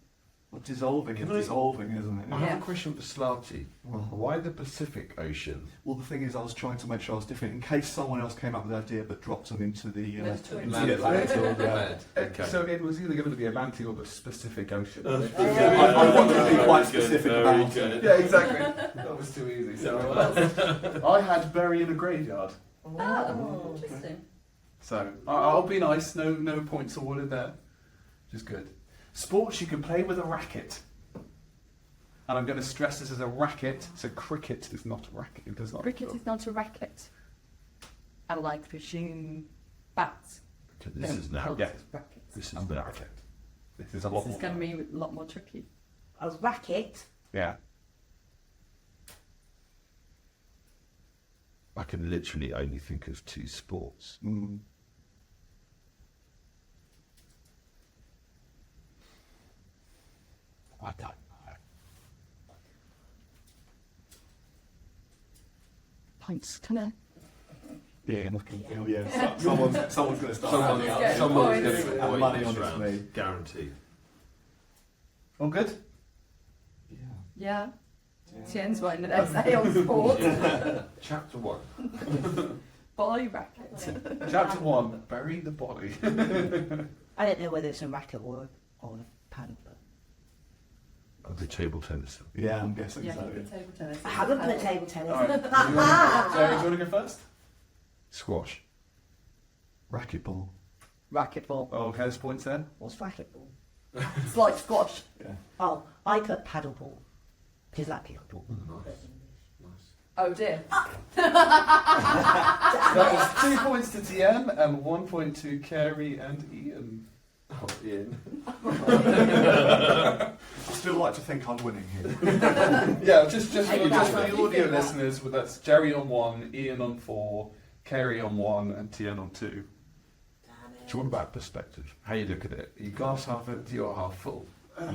Well, dissolving is Can I- dissolving, isn't it? I Yeah. have a question for Slarty. Well, Why the Pacific Ocean? well, the thing is, I was trying to make sure I was different in case someone else came up with the idea but dropped them into the Mediterranean. into the Atlantic. Yeah. Red. Okay. So it was either going to be Atlantic or the Pacific Ocean. I wanted to be quite specific about it. Yeah, exactly. That was too easy. So I had bury in a graveyard. Oh, interesting. So I'll be nice. No points awarded there. Which is good. Sports you can play with a racket. And I'm going to stress this as a racket. So cricket is not a racket. It does not. Cricket is not a racket. I like fishing bats. This is now. Yeah. Rackets. This is And the now. racket. This is a lot This is more. going to be a lot more tricky. A racket. Yeah. I can literally only think of 2 sports. Mm. I don't know. Pints, can I? Yeah, oh, yeah. Someone's going to start Someone's adding up. getting going points. to And win money this on its round. way. Guaranteed. All good? Yeah. Yeah. Tien's writing an essay on sport. Chapter 1. Boy racket. Chapter 1. Bury the body. I don't know whether it's a racket or a paddle, but I'll be table tennis. Yeah, I'm guessing Yeah, so. you put table tennis. I haven't put table tennis. All right. Jerry, do you want to go first? Squash. Racquetball. Racquetball. Oh, okay, there's points then. What's racquetball? It's like squash. Yeah. Oh, I put paddleball. Because that pickleball. Oh dear. That was 2 points to TM and 1 point to Kerry and Ian. Oh, Ian. I still like to think I'm winning here. Yeah, just for Hey, the that's right. audio listeners, well, that's Jerry on 1, Ian on 4, Kerry on 1, and TN on 2. Damn It's all about perspective. How you look at it. Are you glass half empty or half full?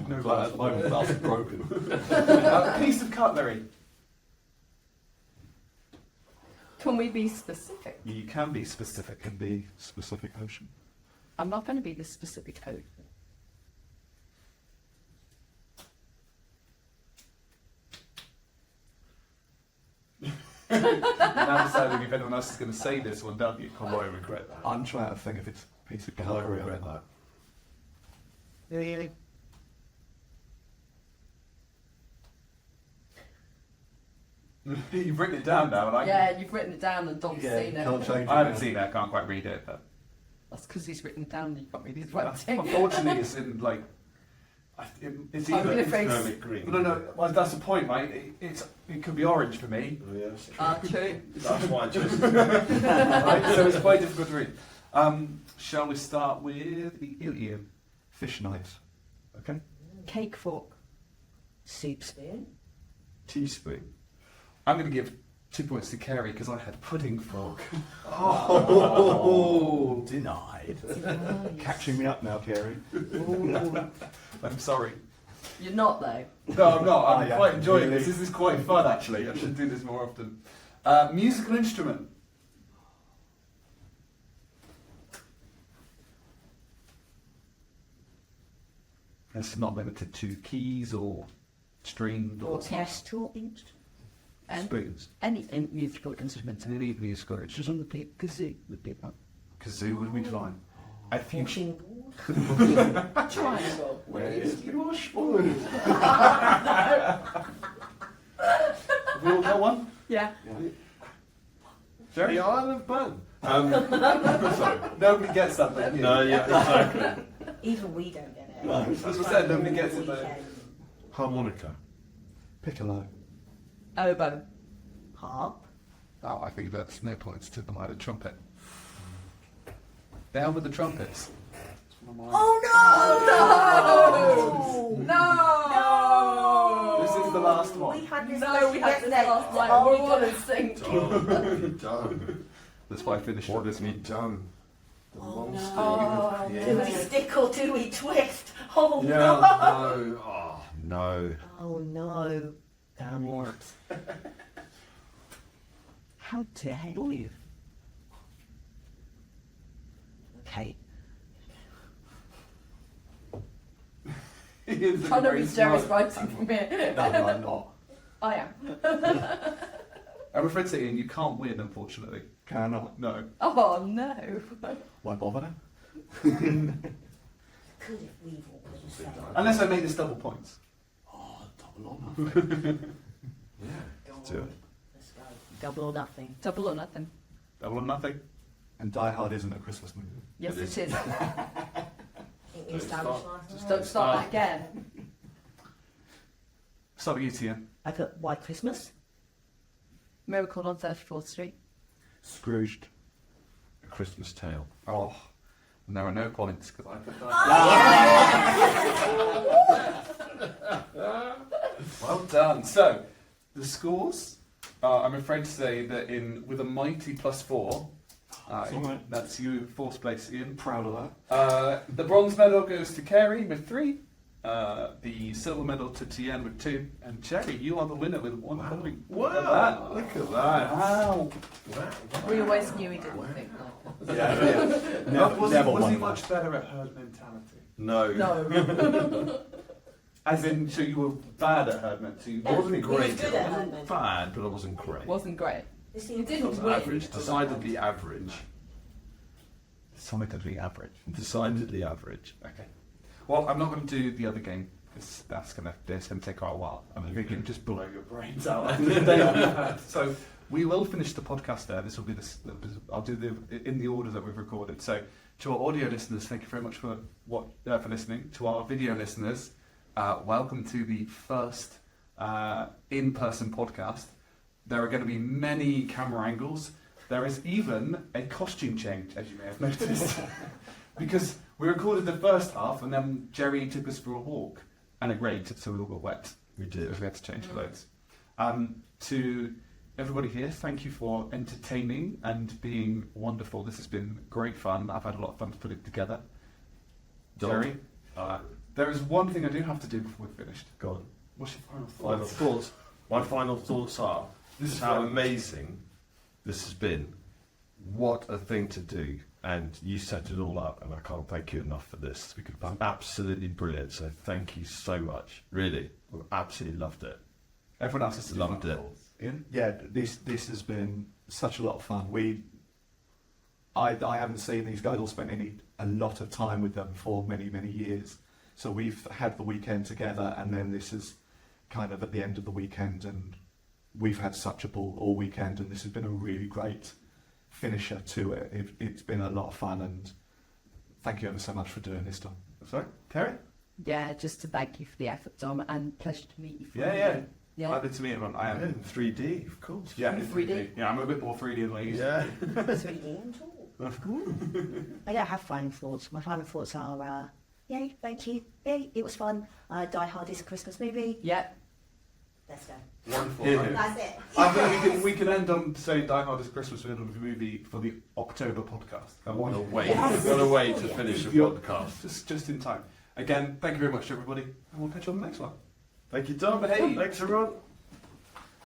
No Glass, bad. my glass is broken. Piece of cutlery. Can we be specific? You can be specific. Can be specific ocean. I'm not going to be the specific code. Now deciding if anyone else is going to say this one, don't you? I might regret that. I'm trying to think if it's a piece of I cutlery. regret that. Really? You've written it down now, and I Yeah, you've written it down and Dom's Yeah, seen it. can't change it. I haven't now. seen it. I can't quite read it. But That's because he's written it down and you can't read his writing. unfortunately, it's in like. It's I'm either. gonna face. Economic green. No. Well, that's the point, right? It could be orange for me. Oh, yes. True. That's why I chose Right? So it's quite difficult to read. Shall we start with Ian? Fish knife. Okay. Cake fork. Soup spoon. Teaspoon. I'm going to give 2 points to Kerry because I had pudding fork. Oh, denied. Nice. Catching me up now, Kerry. I'm sorry. You're not though. No, I'm not. I'm Oh, yeah. quite enjoying Really? this. This is quite fun, actually. I should do this more often. Musical instrument. It's not limited to keys or strings or Orchestral instrument. And Spoons. anything musical instrument. And any musical instrument. On the tip, kazoo would be fun. kazoo would be fine. I think Washing board. Triangle. Where's your spoon? have we all got one. Yeah. Jerry? The Isle of Bun. Sorry. Nobody gets that, but you. No, yeah, exactly. Even we don't get it. No. As I said, nobody gets it though. Weekend. Harmonica. Piccolo. Oboe. Harp. Oh, I think that's no points to the minor trumpet. Down with the trumpets. Oh no! No! This is the last one. We had this No, we had question this yesterday. last night. Oh, We're we all got- in sync. Done. That's why I finished. What has he done? The Oh, monster no. you Do have we created. stick or do we twist? Oh Yeah, no! no. Oh, No. Oh no. Damn it. How dare you? Okay. Ian's Trying to very be Jerry's smart. writing from here. No, I'm not. I am. I'm afraid to say, Ian, you can't win, unfortunately. Cannot. No. Oh no. Why bother then? Could if we've all been saying. Unless I made this double points. Oh, double or nothing. Yeah. Let's do it. Let's go. Double or nothing. Double or nothing. Double or nothing. And Die Hard isn't a Christmas movie. Yes, It it is. is. I think we established last Just night. don't start that again. Start with you, Ian. I put White Christmas. Miracle on 34th Street. Scrooged. A Christmas Tale. Oh, and there are no points because I put that. Well done. So, the scores. I'm afraid to say that with a mighty +4, It's all right. that's you, fourth place, Ian. Proud of that. The bronze medal goes to Kerry with 3. The silver medal to Tien with 2. And Jerry, you are the winner with 1 point. Wow! Look at that! Wow. We always knew he didn't think that. Yeah. Was Never he won much better at herd mentality? No. No. As in, so you were bad at herd mentality? I wasn't He was great. good at herd mentality. Bad, but I wasn't great. Wasn't great. This You thing didn't was win. Average, decidedly average. Decidedly average. Decidedly average. Okay. Well, I'm not going to do the other game because that's going to take quite a while. I'm thinking just blow your brains out. after the day we've had. So we will finish the podcast there. This will be I'll do in the order that we've recorded. So to our audio listeners, thank you very much for listening. To our video listeners, welcome to the first in-person podcast. There are going to be many camera angles. There is even a costume change, as you may have noticed, because we recorded the first half and then Jerry took us for a walk and it rained, so we all got wet. We did. We had to change clothes. To everybody here, thank you for entertaining and being wonderful. This has been great fun. I've had a lot of fun to put it together. Jerry, there is one thing I do have to do before we're finished. Go on. What's your final Final thoughts? thoughts. My final thoughts are: This this is is how great. amazing this has been. What a thing to do! And you set it all up, and I can't thank you enough for this. We could It's absolutely brilliant. So thank you so much. Really, I've absolutely loved it. Everyone else has to do Loved final it. thoughts. Ian? Yeah, this has been such a lot of fun. I haven't seen these guys or spent a lot of time with them for many years. So we've had the weekend together, and then this is kind of at the end of the weekend, and we've had such a ball all weekend, and this has been a really great finisher to it. It's been a lot of fun, and thank you ever so much for doing this, Tom. Sorry, Terry? Yeah, just to thank you for the effort, Tom, and pleasure to meet you. Yeah. Yeah. Glad to meet everyone. I am. In 3D, of course. Yeah, In 3D? Yeah, I'm a bit more 3D than I used to. Yeah. 3D and all. I don't have final thoughts. My final thoughts are, yay, thank you. Yay, it was fun. Die Hard is a Christmas movie. Yeah. Let's go. Wonderful. Yeah. I- That's it. I think we can end on saying Die Hard is a Christmas movie for the October podcast. What a way! Yes. What a way to finish the You're- podcast. Just in time. Again, thank you very much, everybody, and we'll catch you on the next one. Thank you, Tom. Hey. Thanks, everyone.